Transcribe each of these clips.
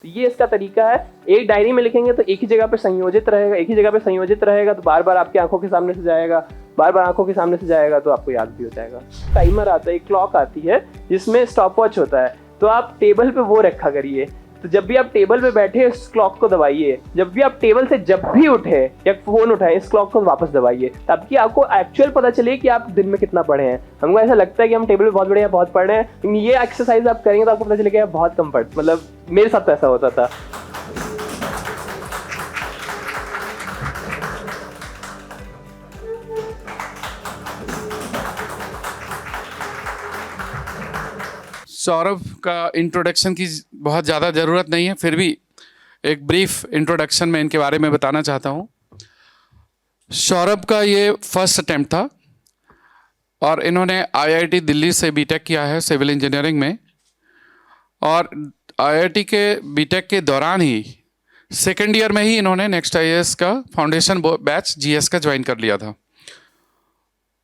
तो ये इसका तरीका है। एक डायरी में लिखेंगे तो एक ही जगह पे संयोजित रहेगा, एक ही जगह पे संयोजित रहेगा तो बार बार आपकी आंखों के सामने से जाएगा, बार बार आंखों के सामने से जाएगा तो आपको याद भी हो जाएगा। टाइमर आता है, एक क्लॉक आती है जिसमें स्टॉप वॉच होता है, तो आप टेबल पे वो रखा करिए। तो जब भी आप टेबल पे बैठे इस क्लॉक को दबाइए, जब भी आप टेबल से जब भी उठे या फोन उठाएं इस क्लॉक को वापस दबाइए, ताकि आपको एक्चुअल पता चले कि आप दिन में कितना पढ़े हैं। हमको ऐसा लगता है कि हम टेबल पे बहुत बढ़िया बहुत पढ़ रहे हैं, लेकिन ये एक्सरसाइज आप करेंगे तो आपको पता चलेगा आप बहुत कम पढ़, मतलब मेरे साथ तो ऐसा होता था। सौरभ का इंट्रोडक्शन की बहुत ज़्यादा ज़रूरत नहीं है, फिर भी एक ब्रीफ इंट्रोडक्शन में इनके बारे में बताना चाहता हूँ। सौरभ का ये फर्स्ट अटेम्प्ट था और इन्होंने आईआईटी दिल्ली से बीटेक किया है सिविल इंजीनियरिंग में, और आईआईटी के बीटेक के दौरान ही सेकेंड ईयर में ही इन्होंने नेक्स्ट आईएएस का फाउंडेशन बैच जीएस का ज्वाइन कर लिया था।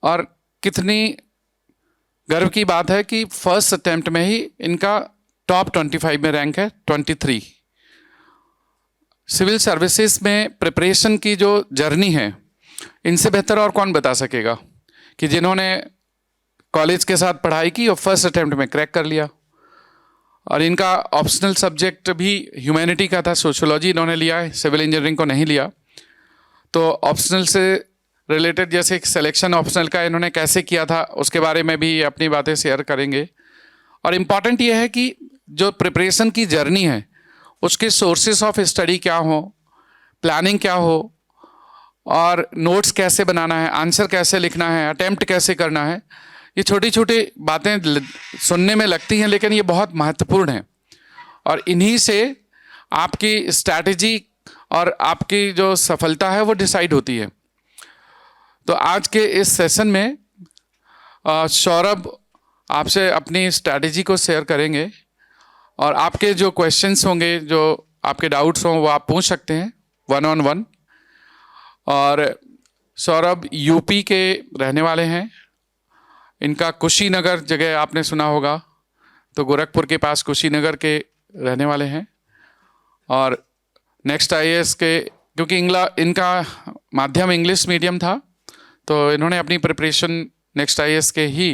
और कितनी गर्व की बात है कि फर्स्ट अटेम्प्ट में ही इनका टॉप 25 में रैंक है, 23। सिविल सर्विसेज में प्रिपरेशन की जो जर्नी है, इनसे बेहतर और कौन बता सकेगा कि जिन्होंने कॉलेज के साथ पढ़ाई की और फर्स्ट अटेम्प्ट में क्रैक कर लिया। और इनका ऑप्शनल सब्जेक्ट भी ह्यूमैनिटी का था, सोशियोलॉजी इन्होंने लिया है, सिविल इंजीनियरिंग को नहीं लिया। तो ऑप्शनल से रिलेटेड जैसे सिलेक्शन ऑप्शनल का इन्होंने कैसे किया था उसके बारे में भी अपनी बातें शेयर करेंगे। और इम्पॉर्टेंट ये है कि जो प्रिपरेशन की जर्नी है उसके सोर्सेस ऑफ स्टडी क्या हो, प्लानिंग क्या हो, और नोट्स कैसे बनाना है, आंसर कैसे लिखना है, अटेम्प्ट कैसे करना है, ये छोटी छोटी बातें सुनने में लगती हैं लेकिन ये बहुत महत्वपूर्ण हैं। और इन्हीं से आपकी स्ट्रैटेजी और आपकी जो सफलता है वो डिसाइड होती है। तो आज के इस सेशन में सौरभ आपसे अपनी स्ट्रैटेजी को शेयर करेंगे और आपके जो क्वेश्चंस होंगे, जो आपके डाउट्स हों, वो आप पूछ सकते हैं 1-on-1। और सौरभ यूपी के रहने वाले हैं, इनका कुशीनगर जगह आपने सुना होगा, तो गोरखपुर के पास कुशीनगर के रहने वाले हैं। और नेक्स्ट आईएएस के, क्योंकि इनका माध्यम इंग्लिश मीडियम था, तो इन्होंने अपनी प्रिपरेशन नेक्स्ट आईएएस के ही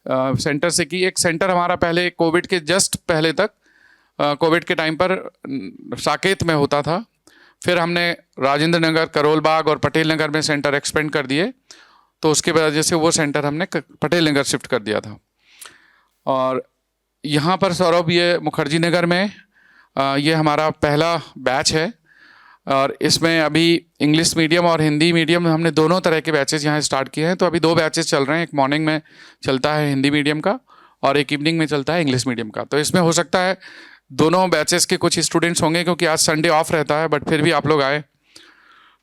सेंटर से की। एक सेंटर हमारा पहले कोविड के जस्ट पहले तक, कोविड के टाइम पर साकेत में होता था, फिर हमने राजेंद्र नगर, करोल बाग और पटेल नगर में सेंटर एक्सपेंड कर दिए, तो उसके वजह से वो सेंटर हमने पटेल नगर शिफ्ट कर दिया था। और यहाँ पर सौरभ ये मुखर्जी नगर में ये हमारा पहला बैच है, और इसमें अभी इंग्लिश मीडियम और हिंदी मीडियम हमने दोनों तरह के बैचेस यहाँ स्टार्ट किए हैं। तो अभी 2 बैचेस चल रहे हैं, एक मॉर्निंग में चलता है हिंदी मीडियम का और एक इवनिंग में चलता है इंग्लिश मीडियम का। तो इसमें हो सकता है दोनों बैचेस के कुछ स्टूडेंट्स होंगे, क्योंकि आज संडे ऑफ रहता है, बट फिर भी आप लोग आए।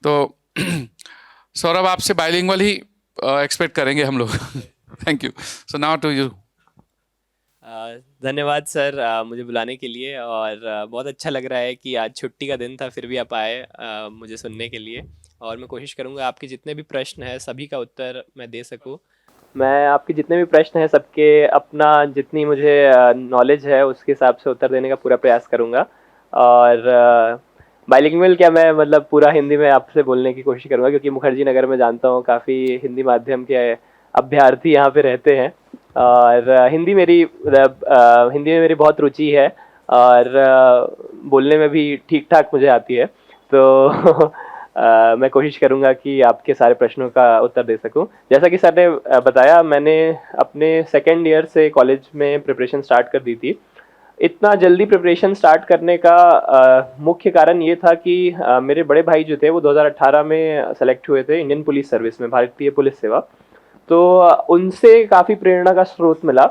तो सौरभ आपसे बाइलिंगुअल ही एक्सपेक्ट करेंगे हम लोग। Thank you. So now to you. धन्यवाद सर मुझे बुलाने के लिए, और बहुत अच्छा लग रहा है कि आज छुट्टी का दिन था फिर भी आप आए मुझे सुनने के लिए। और मैं कोशिश करूंगा आपके जितने भी प्रश्न हैं सभी का उत्तर मैं दे सकूं। मैं आपके जितने भी प्रश्न हैं सबके अपना जितनी मुझे नॉलेज है उसके हिसाब से उत्तर देने का पूरा प्रयास करूंगा। और बाइलिंगुअल क्या, मैं मतलब पूरा हिंदी में आपसे बोलने की कोशिश करूंगा, क्योंकि मुखर्जी नगर में जानता हूँ काफ़ी हिंदी माध्यम के अभ्यर्थी यहाँ पे रहते हैं। और हिंदी में मेरी बहुत रुचि है और बोलने में भी ठीक ठाक मुझे आती है। तो मैं कोशिश करूंगा कि आपके सारे प्रश्नों का उत्तर दे सकूं। जैसा कि सर ने बताया, मैंने अपने सेकेंड ईयर से कॉलेज में प्रिपरेशन स्टार्ट कर दी थी। इतना जल्दी प्रिपरेशन स्टार्ट करने का मुख्य कारण ये था कि मेरे बड़े भाई जो थे वो 2018 में सेलेक्ट हुए थे इंडियन पुलिस सर्विस में, भारतीय पुलिस सेवा। तो उनसे काफ़ी प्रेरणा का स्रोत मिला।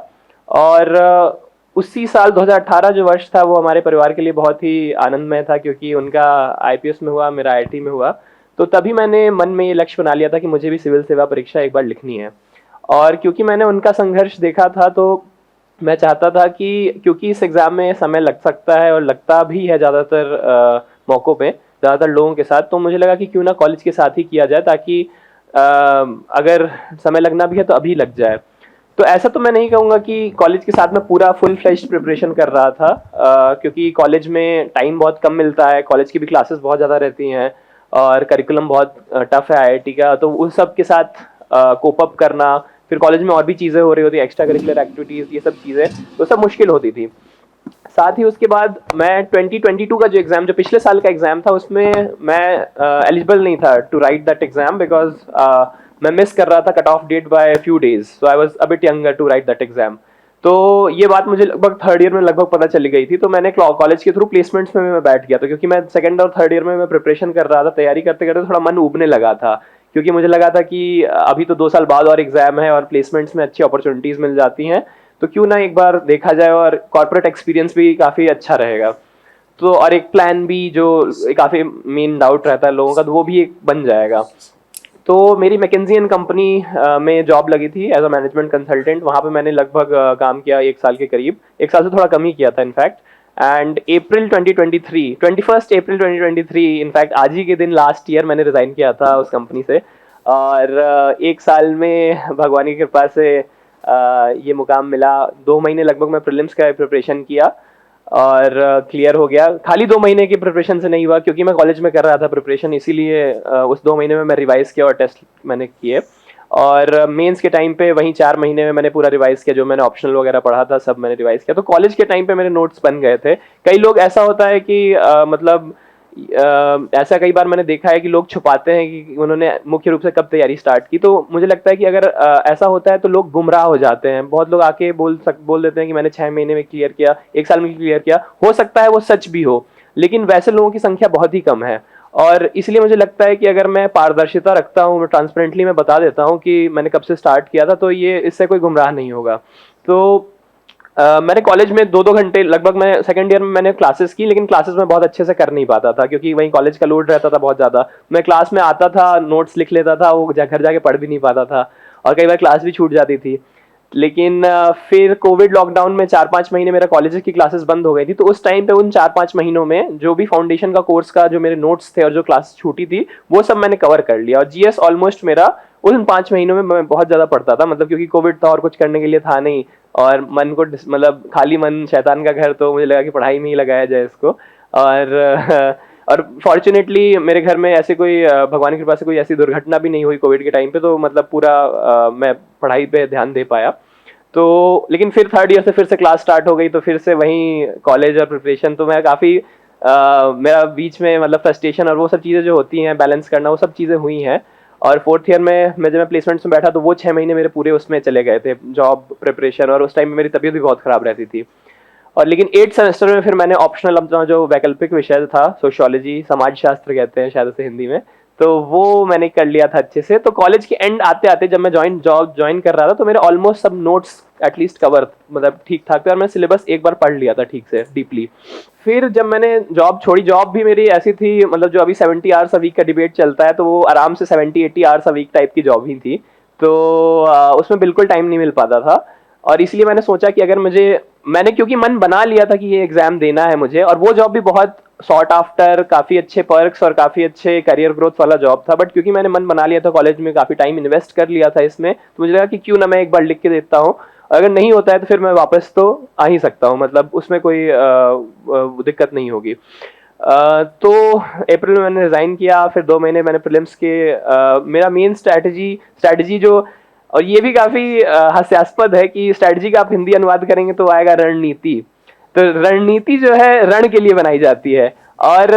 और उसी साल 2018 जो वर्ष था वो हमारे परिवार के लिए बहुत ही आनंदमय था, क्योंकि उनका आईपीएस में हुआ, मेरा आईआईटी में हुआ। तो तभी मैंने मन में ये लक्ष्य बना लिया था कि मुझे भी सिविल सेवा परीक्षा एक बार लिखनी है। और क्योंकि मैंने उनका संघर्ष देखा था, तो मैं चाहता था कि क्योंकि इस एग्ज़ाम में समय लग सकता है और लगता भी है ज़्यादातर मौक़ों पे, ज़्यादातर लोगों के साथ, तो मुझे लगा कि क्यों ना कॉलेज के साथ ही किया जाए, ताकि अगर समय लगना भी है तो अभी लग जाए। तो ऐसा तो मैं नहीं कहूँगा कि कॉलेज के साथ मैं पूरा फुल फ्लेज्ड प्रिपरेशन कर रहा था, क्योंकि कॉलेज में टाइम बहुत कम मिलता है, कॉलेज की भी क्लासेस बहुत ज़्यादा रहती हैं और करिकुलम बहुत टफ है आईआईटी का, तो उस सब के साथ कोप अप करना, फिर कॉलेज में और भी चीज़ें हो रही होती, एक्स्ट्रा करिकुलर एक्टिविटीज़, ये सब चीज़ें तो सब मुश्किल होती थी। साथ ही उसके बाद मैं 2022 का जो एग्ज़ाम, जो पिछले साल का एग्ज़ाम था, उसमें मैं एलिजिबल नहीं था to write that exam, because मैं मिस कर रहा था cut off date by few days, so I was a bit younger to write that exam. तो ये बात मुझे लगभग थर्ड ईयर में लगभग पता चली गई थी, तो मैंने कॉलेज के थ्रू प्लेसमेंट्स में मैं बैठ गया था, क्योंकि मैं सेकंड और थर्ड ईयर में मैं प्रिपरेशन कर रहा था, तैयारी करते करते थोड़ा मन उबने लगा था, क्योंकि मुझे लगा था कि अभी तो 2 साल बाद और एग्ज़ाम है और प्लेसमेंट्स में अच्छी अपॉर्चुनिटीज़ मिल जाती हैं, तो क्यों ना एक बार देखा जाए, और कॉर्पोरेट एक्सपीरियंस भी काफ़ी अच्छा रहेगा। तो और एक प्लान भी जो काफ़ी मेन डाउट रहता है लोगों का, तो वो भी एक बन जाएगा। तो मेरी मैकेंजी एंड कंपनी में जॉब लगी थी एज अ मैनेजमेंट कंसल्टेंट, वहाँ पे मैंने लगभग काम किया 1 साल के करीब, 1 साल से थोड़ा कम ही किया था in fact. And April 2023, 21 April 2023 in fact आज ही के दिन लास्ट ईयर मैंने रिज़ाइन किया था उस कंपनी से, और 1 साल में भगवान की कृपा से ये मुकाम मिला। 2 महीने लगभग मैं प्रीलिम्स का प्रिपरेशन किया और क्लियर हो गया। खाली 2 महीने की प्रिपरेशन से नहीं हुआ, क्योंकि मैं कॉलेज में कर रहा था प्रिपरेशन, इसीलिए उस 2 महीने में मैं रिवाइज किया और टेस्ट मैंने किए, और मेंस के टाइम पे वहीं 4 महीने में मैंने पूरा रिवाइज किया, जो मैंने ऑप्शनल वगैरह पढ़ा था सब मैंने रिवाइज किया। तो कॉलेज के टाइम पे मेरे नोट्स बन गए थे। कई लोग ऐसा होता है कि मतलब ऐसा कई बार मैंने देखा है कि लोग छुपाते हैं कि उन्होंने मुख्य रूप से कब तैयारी स्टार्ट की, तो मुझे लगता है कि अगर ऐसा होता है तो लोग गुमराह हो जाते हैं। बहुत लोग आके बोल देते हैं कि मैंने 6 महीने में क्लियर किया, 1 साल में क्लियर किया, हो सकता है वो सच भी हो, लेकिन वैसे लोगों की संख्या बहुत ही कम है। और इसलिए मुझे लगता है कि अगर मैं पारदर्शिता रखता हूँ, मैं ट्रांसपेरेंटली मैं बता देता हूँ कि मैंने कब से स्टार्ट किया था, तो ये इससे कोई गुमराह नहीं होगा। तो मैंने कॉलेज में 2-2 घंटे लगभग, मैं सेकंड ईयर में मैंने क्लासेस की, लेकिन क्लासेस में बहुत अच्छे से कर नहीं पाता था, क्योंकि वहीं कॉलेज का लोड रहता था बहुत ज़्यादा। मैं क्लास में आता था, नोट्स लिख लेता था, वो घर जाके पढ़ भी नहीं पाता था, और कई बार क्लास भी छूट जाती थी। लेकिन फिर कोविड लॉकडाउन में 4-5 महीने मेरा कॉलेज की क्लासेस बंद हो गई थी, तो उस टाइम पे उन 4-5 महीनों में जो भी फाउंडेशन का कोर्स का जो मेरे नोट्स थे और जो क्लास छूटी थी, वो सब मैंने कवर कर लिया। और जीएस ऑलमोस्ट मेरा उन 5 महीनों में मैं बहुत ज़्यादा पढ़ता था, मतलब क्योंकि कोविड था और कुछ करने के लिए था नहीं, और मन को मतलब खाली मन शैतान का घर, तो मुझे लगा कि पढ़ाई में ही लगाया जाए इसको। और और फॉर्चुनेटली मेरे घर में ऐसे कोई भगवान की कृपा से कोई ऐसी दुर्घटना भी नहीं हुई कोविड के टाइम पे, तो मतलब पूरा मैं पढ़ाई पे ध्यान दे पाया। तो लेकिन फिर थर्ड ईयर से फिर से क्लास स्टार्ट हो गई, तो फिर से वहीं कॉलेज और प्रिपरेशन, तो मैं काफ़ी मेरा बीच में मतलब फ्रस्ट्रेशन और वो सब चीज़ें जो होती हैं बैलेंस करना, वो सब चीज़ें हुई हैं। और फोर्थ ईयर में जब मैं प्लेसमेंट्स में बैठा, तो वो 6 महीने मेरे पूरे उसमें चले गए थे, जॉब प्रिपरेशन, और उस टाइम में मेरी तबीयत भी बहुत ख़राब रहती थी। और लेकिन 8 सेमेस्टर में फिर मैंने ऑप्शनल अपना जो वैकल्पिक विषय था, सोशियोलॉजी, समाज शास्त्र कहते हैं शायद उसे हिंदी में, तो वो मैंने कर लिया था अच्छे से। तो कॉलेज के एंड आते आते जब मैं जॉब ज्वाइन कर रहा था, तो मेरे ऑलमोस्ट सब नोट्स एटलीस्ट कवर, मतलब ठीक ठाक थे, और मैं सिलेबस एक बार पढ़ लिया था ठीक से डीपली। फिर जब मैंने जॉब छोड़ी, जॉब भी मेरी ऐसी थी, मतलब जो अभी 70 आवर्स अ वीक का डिबेट चलता है, तो वो आराम से 70-80 आवर्स अ वीक टाइप की जॉब ही थी। तो उसमें बिल्कुल टाइम नहीं मिल पाता था, और इसलिए मैंने सोचा कि अगर मैंने क्योंकि मन बना लिया था कि ये एग्जाम देना है मुझे, और वो जॉब भी बहुत सॉर्ट आफ्टर, काफ़ी अच्छे पर्क्स और काफ़ी अच्छे करियर ग्रोथ वाला जॉब था, बट क्योंकि मैंने मन बना लिया था, कॉलेज में काफ़ी टाइम इन्वेस्ट कर लिया था इसमें, तो मुझे लगा कि क्यों ना मैं एक बार लिख के देता हूँ, अगर नहीं होता है तो फिर मैं वापस तो आ ही सकता हूँ, मतलब उसमें कोई दिक्कत नहीं होगी। तो अप्रैल में मैंने रिज़ाइन किया, फिर 2 महीने मैंने प्रीलिम्स के मेरा मेन स्ट्रैटेजी जो, और ये भी काफ़ी हास्यास्पद है कि स्ट्रैटेजी का आप हिंदी अनुवाद करेंगे तो आएगा रणनीति। तो रणनीति जो है रण के लिए बनाई जाती है, और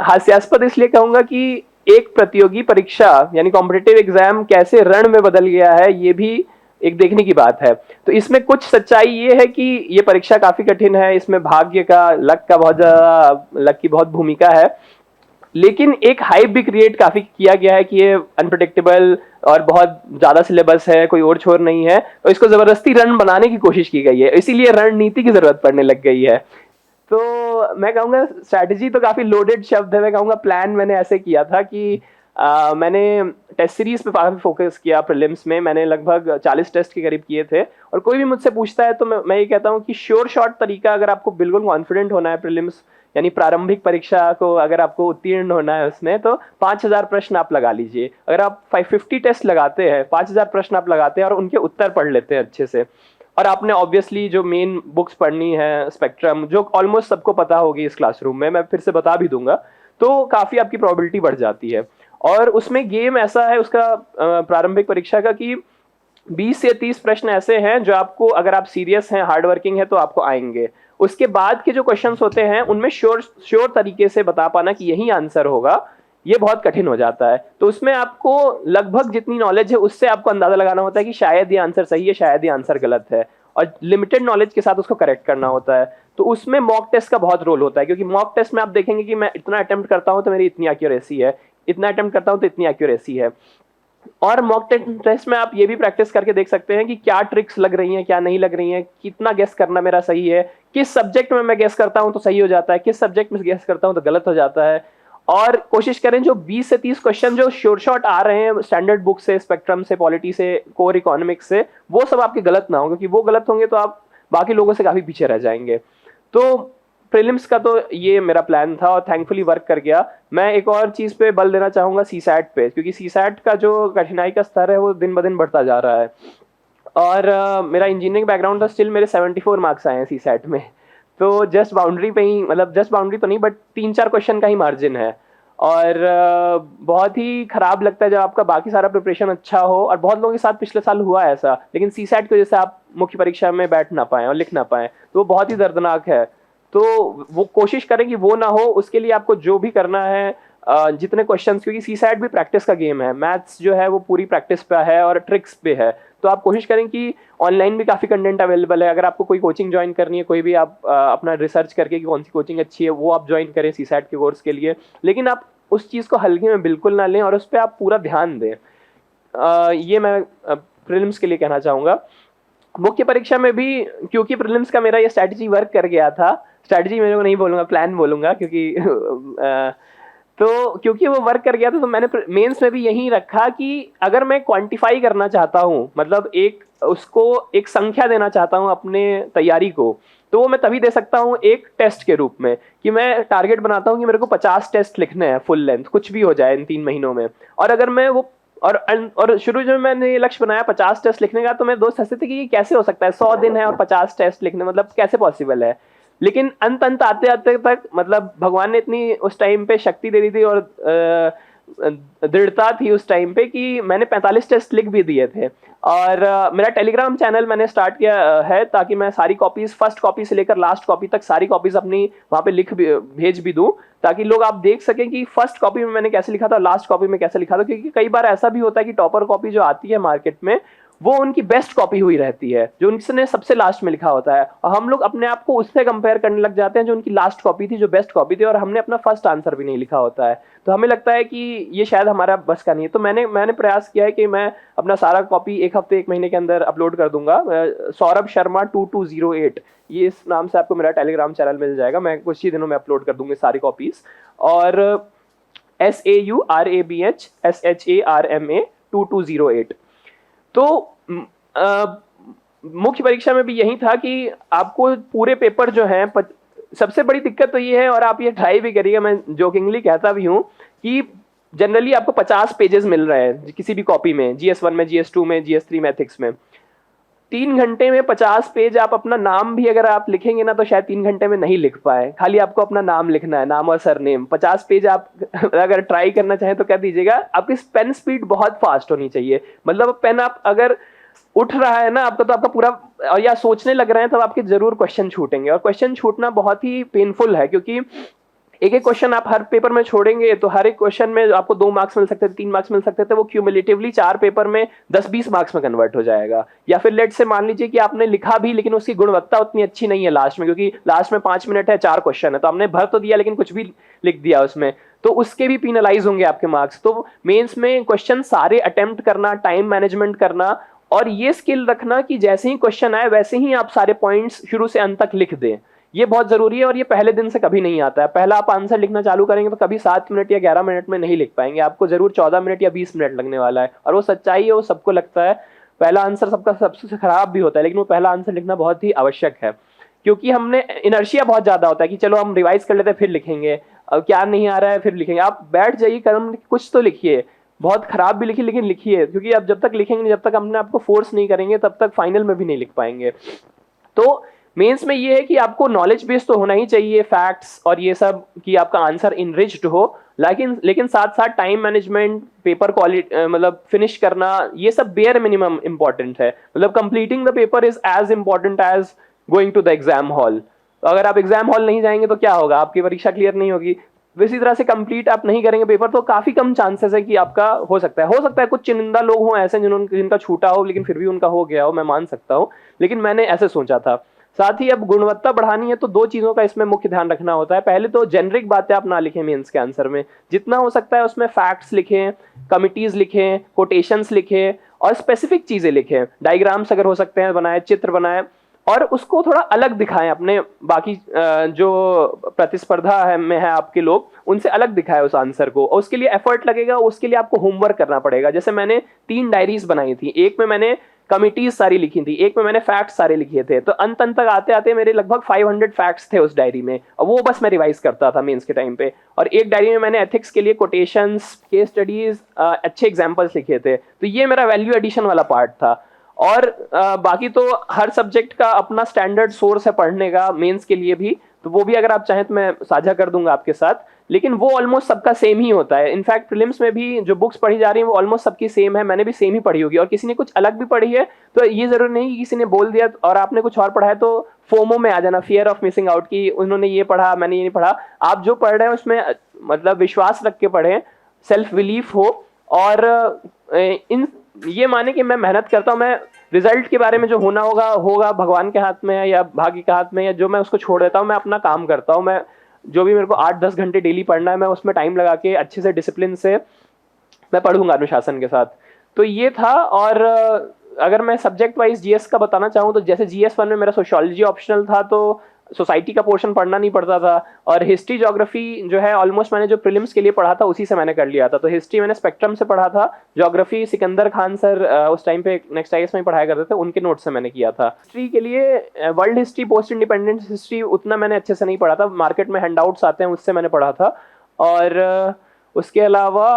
हास्यास्पद इसलिए कहूँगा कि एक प्रतियोगी परीक्षा यानी कॉम्पिटिटिव एग्जाम कैसे रण में बदल गया है, ये भी एक देखने की बात है। तो इसमें कुछ सच्चाई ये है कि ये परीक्षा काफ़ी कठिन है, इसमें भाग्य का, लक का बहुत ज़्यादा, लक की बहुत भूमिका है, लेकिन एक हाइप भी क्रिएट काफी किया गया है कि ये अनप्रडिक्टेबल और बहुत ज्यादा सिलेबस है, कोई और छोर नहीं है, तो इसको जबरदस्ती रन बनाने की कोशिश की गई है, इसीलिए रणनीति की जरूरत पड़ने लग गई है। तो मैं कहूँगा स्ट्रैटेजी तो काफी लोडेड शब्द है, मैं कहूँगा प्लान मैंने ऐसे किया था कि मैंने टेस्ट सीरीज पे काफी फोकस किया। प्रीलिम्स में मैंने लगभग 40 टेस्ट के करीब किए थे, और कोई भी मुझसे पूछता है तो मैं ये कहता हूँ कि श्योर शॉट तरीका, अगर आपको बिल्कुल कॉन्फिडेंट होना है प्रीलिम्स यानी प्रारंभिक परीक्षा को अगर आपको उत्तीर्ण होना है उसमें, तो 5000 प्रश्न आप लगा लीजिए। अगर आप 550 टेस्ट लगाते हैं, 5000 प्रश्न आप लगाते हैं और उनके उत्तर पढ़ लेते हैं अच्छे से, और आपने ऑब्वियसली जो मेन बुक्स पढ़नी है, स्पेक्ट्रम, जो ऑलमोस्ट सबको पता होगी इस क्लासरूम में, मैं फिर से बता भी दूंगा, तो काफ़ी आपकी प्रोबेबिलिटी बढ़ जाती है। और उसमें गेम ऐसा है उसका प्रारंभिक परीक्षा का कि 20 से 30 प्रश्न ऐसे हैं जो आपको, अगर आप सीरियस हैं, हार्ड वर्किंग है, तो आपको आएंगे। उसके बाद के जो क्वेश्चंस होते हैं उनमें श्योर तरीके से बता पाना कि यही आंसर होगा, ये बहुत कठिन हो जाता है। तो उसमें आपको लगभग जितनी नॉलेज है उससे आपको अंदाजा लगाना होता है कि शायद ये आंसर सही है, शायद ये आंसर गलत है, और लिमिटेड नॉलेज के साथ उसको करेक्ट करना होता है। तो उसमें मॉक टेस्ट का बहुत रोल होता है, क्योंकि मॉक टेस्ट में आप देखेंगे कि मैं इतना अटेम्प्ट करता हूं तो मेरी इतनी एक्यूरेसी है, इतना अटेम्प्ट करता हूं तो इतनी एक्यूरेसी है। और मॉक टेस्ट में आप ये भी प्रैक्टिस करके देख सकते हैं कि क्या ट्रिक्स लग रही हैं, क्या नहीं लग रही हैं, कितना गेस करना मेरा सही है, किस सब्जेक्ट में मैं गेस करता हूं तो सही हो जाता है, किस सब्जेक्ट में गेस करता हूं तो गलत हो जाता है। और कोशिश करें जो 20 से 30 क्वेश्चन जो श्योर शॉट आ रहे हैं स्टैंडर्ड बुक से, स्पेक्ट्रम से, पॉलिटी से, कोर इकोनॉमिक्स से, वो सब आपके गलत ना हो, क्योंकि वो गलत होंगे तो आप बाकी लोगों से काफी पीछे रह जाएंगे। तो प्रीलिम्स का तो ये मेरा प्लान था और थैंकफुली वर्क कर गया। मैं एक और चीज़ पे बल देना चाहूँगा, सीसैट पे, क्योंकि सीसैट का जो कठिनाई का स्तर है वो दिन ब दिन बढ़ता जा रहा है। और मेरा इंजीनियरिंग बैकग्राउंड था, स्टिल मेरे 74 मार्क्स आए हैं सीसैट में। तो जस्ट बाउंड्री पे ही, मतलब जस्ट बाउंड्री तो नहीं, बट 3-4 क्वेश्चन का ही मार्जिन है। और बहुत ही खराब लगता है जब आपका बाकी सारा प्रिपरेशन अच्छा हो, और बहुत लोगों के साथ पिछले साल हुआ है ऐसा, लेकिन सीसैट की वजह से आप मुख्य परीक्षा में बैठ ना पाएँ और लिख ना पाएँ, तो वो बहुत ही दर्दनाक है। तो वो कोशिश करें कि वो ना हो। उसके लिए आपको जो भी करना है, जितने क्वेश्चंस, क्योंकि सीसैट भी प्रैक्टिस का गेम है, मैथ्स जो है वो पूरी प्रैक्टिस पे है और ट्रिक्स पे है। तो आप कोशिश करें कि ऑनलाइन भी काफ़ी कंटेंट अवेलेबल है, अगर आपको कोई कोचिंग ज्वाइन करनी है, कोई भी, आप अपना रिसर्च करके कि कौन सी कोचिंग अच्छी है वो आप ज्वाइन करें सीसैट के कोर्स के लिए। लेकिन आप उस चीज़ को हल्के में बिल्कुल ना लें और उस पर आप पूरा ध्यान दें। ये मैं प्रीलिम्स के लिए कहना चाहूँगा। मुख्य परीक्षा में भी, क्योंकि प्रीलिम्स का मेरा ये स्ट्रैटेजी वर्क कर गया था, स्ट्रैटेजी मेरे को नहीं बोलूँगा, प्लान बोलूँगा, क्योंकि तो क्योंकि वो वर्क कर गया था, तो मैंने मेंस में भी यही रखा कि अगर मैं क्वांटिफाई करना चाहता हूँ, मतलब उसको एक संख्या देना चाहता हूँ अपने तैयारी को, तो वो मैं तभी दे सकता हूँ एक टेस्ट के रूप में, कि मैं टारगेट बनाता हूँ कि मेरे को 50 टेस्ट लिखने हैं फुल लेंथ, कुछ भी हो जाए इन 3 महीनों में। और अगर मैं वो, और शुरू जब मैंने ये लक्ष्य बनाया 50 टेस्ट लिखने का, तो मेरे दोस्त हंसते थे कि ये कैसे हो सकता है, 100 दिन है और 50 टेस्ट लिखने, मतलब कैसे पॉसिबल है। लेकिन अंत आते आते तक, मतलब भगवान ने इतनी उस टाइम पे शक्ति दे दी थी और दृढ़ता थी उस टाइम पे कि मैंने 45 टेस्ट लिख भी दिए थे। और मेरा टेलीग्राम चैनल मैंने स्टार्ट किया है, ताकि मैं सारी कॉपीज, फर्स्ट कॉपी से लेकर लास्ट कॉपी तक सारी कॉपीज अपनी वहाँ पे भेज भी दूँ, ताकि लोग आप देख सकें कि फर्स्ट कॉपी में मैंने कैसे लिखा था, लास्ट कॉपी में कैसे लिखा था। क्योंकि कई बार ऐसा भी होता है कि टॉपर कॉपी जो आती है मार्केट में, वो उनकी बेस्ट कॉपी हुई रहती है, जो उनने सबसे लास्ट में लिखा होता है, और हम लोग अपने आप को उससे कंपेयर करने लग जाते हैं जो उनकी लास्ट कॉपी थी, जो बेस्ट कॉपी थी, और हमने अपना फर्स्ट आंसर भी नहीं लिखा होता है। तो हमें लगता है कि ये शायद हमारा बस का नहीं है। तो मैंने प्रयास किया है कि मैं अपना सारा कॉपी 1 हफ्ते 1 महीने के अंदर अपलोड कर दूंगा। सौरभ शर्मा 2208, ये इस नाम से आपको मेरा टेलीग्राम चैनल मिल जाएगा। मैं कुछ ही दिनों में अपलोड कर दूंगी सारी कॉपीज। और SAURABHSHARMA 2208। तो मुख्य परीक्षा में भी यही था कि आपको पूरे पेपर जो हैं, सबसे बड़ी दिक्कत तो ये है, और आप ये ट्राई भी करिएगा, मैं जोकिंगली कहता भी हूँ, कि जनरली आपको 50 पेजेस मिल रहे हैं किसी भी कॉपी में, GS1 में, GS2 में, GS3 में, एथिक्स में। 3 घंटे में 50 पेज आप अपना नाम भी अगर आप लिखेंगे ना, तो शायद 3 घंटे में नहीं लिख पाए। खाली आपको अपना नाम लिखना है, नाम और सरनेम। 50 पेज आप अगर ट्राई करना चाहें तो कर दीजिएगा। आपकी पेन स्पीड बहुत फास्ट होनी चाहिए, मतलब पेन आप अगर उठ रहा है ना आपका, तो आपका पूरा, या सोचने लग रहे हैं, तब आपके जरूर क्वेश्चन छूटेंगे। और क्वेश्चन छूटना बहुत ही पेनफुल है, क्योंकि एक एक क्वेश्चन आप हर पेपर में छोड़ेंगे, तो हर एक क्वेश्चन में आपको 2 मार्क्स मिल सकते थे, 3 मार्क्स मिल सकते थे, वो क्यूमुलेटिवली 4 पेपर में 10-20 मार्क्स में कन्वर्ट हो जाएगा। या फिर लेट से मान लीजिए कि आपने लिखा भी, लेकिन उसकी गुणवत्ता उतनी अच्छी नहीं है लास्ट में, क्योंकि लास्ट में 5 मिनट है, 4 क्वेश्चन है, तो हमने भर तो दिया लेकिन कुछ भी लिख दिया उसमें, तो उसके भी पीनलाइज होंगे आपके मार्क्स। तो मेंस में क्वेश्चन सारे अटेम्प्ट करना, टाइम मैनेजमेंट करना, और ये स्किल रखना कि जैसे ही क्वेश्चन आए वैसे ही आप सारे पॉइंट्स शुरू से अंत तक लिख दें, ये बहुत जरूरी है। और ये पहले दिन से कभी नहीं आता है। पहला आप आंसर लिखना चालू करेंगे तो कभी 7 मिनट या 11 मिनट में नहीं लिख पाएंगे, आपको जरूर 14 मिनट या 20 मिनट लगने वाला है। और वो सच्चाई है, वो सबको लगता है। पहला आंसर सबका सबसे खराब भी होता है, लेकिन वो पहला आंसर लिखना बहुत ही आवश्यक है। क्योंकि हमने इनर्शिया बहुत ज़्यादा होता है कि चलो हम रिवाइज कर लेते हैं फिर लिखेंगे, अब क्या नहीं आ रहा है फिर लिखेंगे। आप बैठ जाइए, कलम कुछ तो लिखिए, बहुत खराब भी लिखिए लेकिन लिखिए, क्योंकि आप जब तक लिखेंगे नहीं, जब तक अपने आपको फोर्स नहीं करेंगे, तब तक फाइनल में भी नहीं लिख पाएंगे। तो मेंस में ये है कि आपको नॉलेज बेस तो होना ही चाहिए, फैक्ट्स और ये सब, कि आपका आंसर इनरिच्ड हो, लेकिन साथ साथ टाइम मैनेजमेंट, पेपर क्वालिटी, मतलब फिनिश करना, ये सब बेयर मिनिमम इंपॉर्टेंट है। मतलब completing the paper is as important as going to the exam hall. अगर आप एग्जाम हॉल नहीं जाएंगे तो क्या होगा, आपकी परीक्षा क्लियर नहीं होगी। इसी तरह से कंप्लीट आप नहीं करेंगे पेपर तो काफी कम चांसेस है कि आपका हो सकता है कुछ चुनिंदा लोग हों ऐसे जिनका छूटा हो लेकिन फिर भी उनका हो गया हो, मैं मान सकता हूँ, लेकिन मैंने ऐसे सोचा था। साथ ही अब गुणवत्ता बढ़ानी है तो दो चीजों का इसमें मुख्य ध्यान रखना होता है। पहले तो जेनरिक बातें आप ना लिखें मेंस के आंसर में, जितना हो सकता है उसमें फैक्ट्स लिखें, कमिटीज लिखें, कोटेशंस लिखें और स्पेसिफिक चीजें लिखें। डायग्राम्स अगर हो सकते हैं बनाए, चित्र बनाए, और उसको थोड़ा अलग दिखाएं अपने बाकी जो प्रतिस्पर्धा है में है आपके लोग, उनसे अलग दिखाएं उस आंसर को, और उसके लिए एफर्ट लगेगा, उसके लिए आपको होमवर्क करना पड़ेगा। जैसे मैंने 3 डायरीज बनाई थी, एक में मैंने कमिटीज सारी लिखी थी, एक में मैंने फैक्ट्स सारे लिखे थे, तो अंत तक आते आते मेरे लगभग 500 फैक्ट्स थे उस डायरी में, और वो बस मैं रिवाइज करता था मेंस के टाइम पे। और एक डायरी में मैंने एथिक्स के लिए कोटेशंस, केस स्टडीज, अच्छे एग्जांपल्स लिखे थे। तो ये मेरा वैल्यू एडिशन वाला पार्ट था। और बाकी तो हर सब्जेक्ट का अपना स्टैंडर्ड सोर्स है पढ़ने का मेंस के लिए भी, तो वो भी अगर आप चाहें तो मैं साझा कर दूंगा आपके साथ, लेकिन वो ऑलमोस्ट सबका सेम ही होता है। इनफैक्ट प्रीलिम्स में भी जो बुक्स पढ़ी जा रही हैं वो ऑलमोस्ट सबकी सेम है, मैंने भी सेम ही पढ़ी होगी, और किसी ने कुछ अलग भी पढ़ी है तो ये जरूरी नहीं कि किसी ने बोल दिया और आपने कुछ और पढ़ा है तो फोमो में आ जाना, फियर ऑफ मिसिंग आउट, की उन्होंने ये पढ़ा मैंने ये नहीं पढ़ा। आप जो पढ़ रहे हैं उसमें मतलब विश्वास रख के पढ़ें, सेल्फ बिलीफ हो, और इन ये माने कि मैं मेहनत करता हूँ, मैं रिजल्ट के बारे में जो होना होगा भगवान के हाथ में है या भाग्य के हाथ में, या जो मैं उसको छोड़ देता हूँ, मैं अपना काम करता हूँ। मैं जो भी मेरे को 8-10 घंटे डेली पढ़ना है, मैं उसमें टाइम लगा के अच्छे से डिसिप्लिन से मैं पढ़ूंगा अनुशासन के साथ। तो ये था। और अगर मैं सब्जेक्ट वाइज जीएस का बताना चाहूँ तो जैसे जीएस 1 में मेरा सोशियोलॉजी ऑप्शनल था, तो सोसाइटी का पोर्शन पढ़ना नहीं पड़ता था, और हिस्ट्री ज्योग्राफी जो है ऑलमोस्ट मैंने जो प्रीलिम्स के लिए पढ़ा था उसी से मैंने कर लिया था। तो हिस्ट्री मैंने स्पेक्ट्रम से पढ़ा था, ज्योग्राफी सिकंदर खान सर उस टाइम पे नेक्स्ट आईएएस में पढ़ाया करते थे, उनके नोट से मैंने किया था। हिस्ट्री के लिए world history, post independence history उतना मैंने अच्छे से नहीं पढ़ा था, मार्केट में हैंडआउट्स आते हैं उससे मैंने पढ़ा था। और उसके अलावा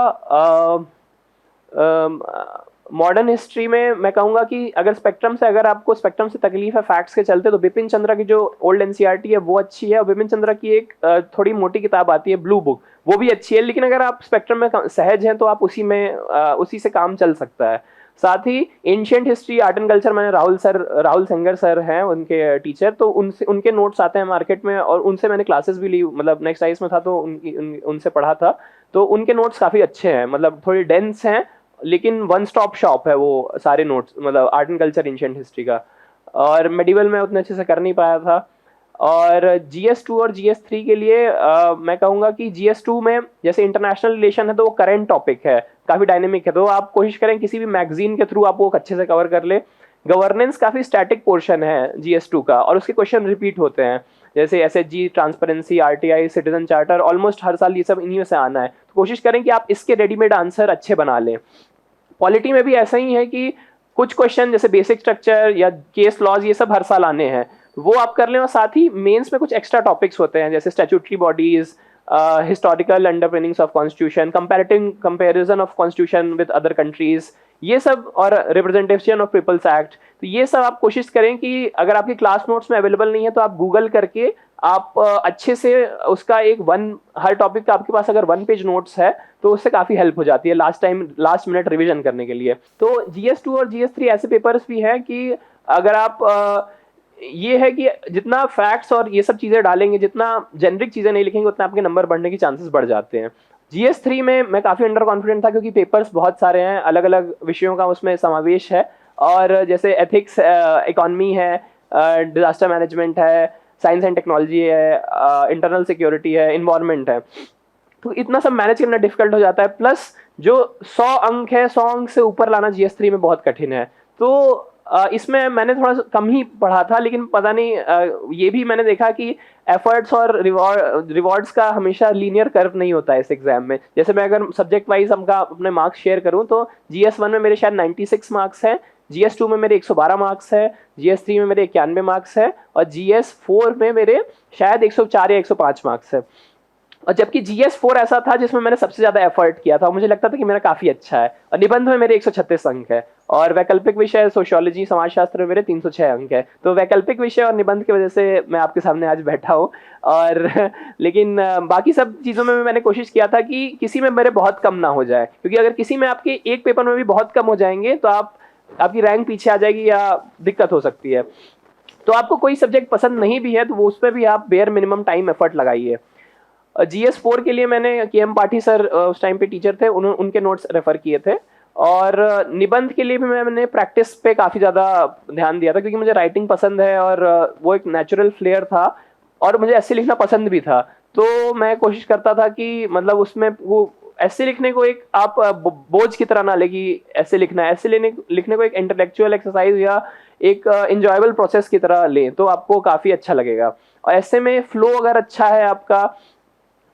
मॉडर्न हिस्ट्री में मैं कहूँगा कि अगर आपको स्पेक्ट्रम से तकलीफ है फैक्ट्स के चलते, तो बिपिन चंद्रा की जो ओल्ड एनसीईआरटी है वो अच्छी है, और बिपिन चंद्रा की एक थोड़ी मोटी किताब आती है ब्लू बुक, वो भी अच्छी है। लेकिन अगर आप स्पेक्ट्रम में सहज हैं तो आप उसी से काम चल सकता है। साथ ही ancient history, art and culture, मैंने राहुल सेंगर सर हैं उनके टीचर, तो उनके नोट्स आते हैं मार्केट में, और उनसे मैंने क्लासेस भी ली, मतलब नेक्स्ट आईएएस में था तो उनसे पढ़ा था। तो उनके नोट्स काफ़ी अच्छे हैं, मतलब थोड़ी डेंस हैं, लेकिन वन स्टॉप शॉप है वो सारे नोट्स, मतलब art and culture, ancient history का। और मेडिवल में उतने अच्छे से कर नहीं पाया था। और GS2 और GS3 के लिए मैं कहूँगा कि GS2 में जैसे इंटरनेशनल रिलेशन है तो वो करेंट टॉपिक है, काफ़ी डायनेमिक है, तो आप कोशिश करें किसी भी मैगजीन के थ्रू आप वो अच्छे से कवर कर ले। गवर्नेंस काफ़ी स्टैटिक पोर्शन है GS2 का, और उसके क्वेश्चन रिपीट होते हैं, जैसे SHG, transparency, RTI, citizen charter, almost हर साल ये सब इन्हीं में से आना है। तो कोशिश करें कि आप इसके रेडीमेड आंसर अच्छे बना लें। पॉलिटी में भी ऐसा ही है कि कुछ क्वेश्चन जैसे बेसिक स्ट्रक्चर या केस लॉज ये सब हर साल आने हैं, वो आप कर लें। और साथ ही मेंस में कुछ एक्स्ट्रा टॉपिक्स होते हैं जैसे statutory bodies, historical underpinnings of constitution, comparison of constitution with other countries, ये सब, और रिप्रेजेंटेशन ऑफ पीपल्स एक्ट। तो ये सब आप कोशिश करें कि अगर आपकी क्लास नोट्स में अवेलेबल नहीं है तो आप गूगल करके आप अच्छे से उसका हर टॉपिक का आपके पास अगर 1 पेज नोट्स है तो उससे काफ़ी हेल्प हो जाती है लास्ट मिनट रिवीजन करने के लिए। तो GS2 और GS3 ऐसे पेपर्स भी हैं कि अगर आप ये है कि जितना फैक्ट्स और ये सब चीज़ें डालेंगे, जितना जेनरिक चीज़ें नहीं लिखेंगे, उतना आपके नंबर बढ़ने के चांसेस बढ़ जाते हैं। GS3 में मैं काफ़ी अंडर कॉन्फिडेंट था क्योंकि पेपर्स बहुत सारे हैं, अलग अलग विषयों का उसमें समावेश है, और जैसे एथिक्स, इकोनॉमी है, डिजास्टर मैनेजमेंट है, साइंस एंड टेक्नोलॉजी है, इंटरनल सिक्योरिटी है, इन्वायरमेंट है। तो इतना सब मैनेज करना डिफिकल्ट हो जाता है, प्लस जो 100 अंक है, 100 अंक से ऊपर लाना GS3 में बहुत कठिन है। तो इसमें मैंने थोड़ा कम ही पढ़ा था, लेकिन पता नहीं, ये भी मैंने देखा कि एफर्ट्स और रिवॉर्ड्स का हमेशा लीनियर कर्व नहीं होता है इस एग्जाम में। जैसे मैं अगर सब्जेक्ट वाइज अपने मार्क्स शेयर करूं तो GS1 में मेरे शायद 96 मार्क्स हैं, GS2 में मेरे 112 मार्क्स है, GS3 में मेरे 91 मार्क्स है और GS4 में मेरे शायद 104 या 105 मार्क्स है। और जबकि GS4 ऐसा था जिसमें मैंने सबसे ज़्यादा एफर्ट किया था और मुझे लगता था कि मेरा काफ़ी अच्छा है। और निबंध में मेरे 136 अंक है और वैकल्पिक विषय सोशियोलॉजी समाजशास्त्र में मेरे 306 अंक है। तो वैकल्पिक विषय और निबंध की वजह से मैं आपके सामने आज बैठा हूँ। और लेकिन बाकी सब चीज़ों में मैंने कोशिश किया था कि किसी में मेरे बहुत कम ना हो जाए, क्योंकि अगर किसी में आपके एक पेपर में भी बहुत कम हो जाएंगे तो आपकी रैंक पीछे आ जाएगी या दिक्कत हो सकती है। तो आपको कोई सब्जेक्ट पसंद नहीं भी है तो वो उस पर भी आप बेयर मिनिमम टाइम एफर्ट लगाइए। GS4 के लिए मैंने KM पाठी सर उस टाइम पे टीचर थे, उनके नोट्स रेफर किए थे। और निबंध के लिए भी मैंने प्रैक्टिस पे काफ़ी ज़्यादा ध्यान दिया था, क्योंकि मुझे राइटिंग पसंद है और वो एक नेचुरल फ्लेयर था और मुझे ऐसे लिखना पसंद भी था। तो मैं कोशिश करता था कि मतलब उसमें वो ऐसे लिखने को एक आप बोझ की तरह ना ले कि ऐसे लिखना है, ऐसे लिखने को एक इंटेलेक्चुअल एक्सरसाइज या एक इंजॉयबल प्रोसेस की तरह लें तो आपको काफ़ी अच्छा लगेगा। और ऐसे में फ्लो अगर अच्छा है आपका,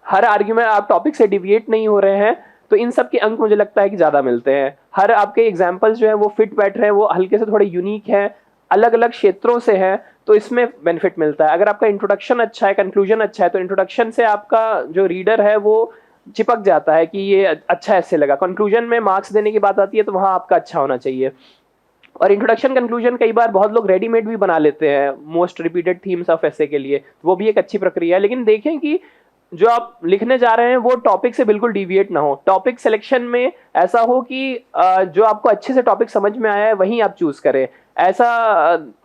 हर आर्ग्यूमेंट आप टॉपिक से डिविएट नहीं हो रहे हैं, तो इन सब के अंक मुझे लगता है कि ज़्यादा मिलते हैं। हर आपके एग्जाम्पल्स जो है वो फिट बैठ रहे हैं, वो हल्के से थोड़े यूनिक हैं, अलग अलग क्षेत्रों से हैं, तो इसमें बेनिफिट मिलता है। अगर आपका इंट्रोडक्शन अच्छा है, कंक्लूजन अच्छा है, तो इंट्रोडक्शन से आपका जो रीडर है वो चिपक जाता है कि ये अच्छा ऐसे लगा। कंक्लूजन में मार्क्स देने की बात आती है तो वहाँ आपका अच्छा होना चाहिए। और इंट्रोडक्शन कंक्लूजन कई बार बहुत लोग रेडीमेड भी बना लेते हैं मोस्ट रिपीटेड थीम्स ऑफ एसे के लिए, वो भी एक अच्छी प्रक्रिया है। लेकिन देखें कि जो आप लिखने जा रहे हैं वो टॉपिक से बिल्कुल डिविएट ना हो। टॉपिक सिलेक्शन में ऐसा हो कि जो आपको अच्छे से टॉपिक समझ में आया है वहीं आप चूज करें, ऐसा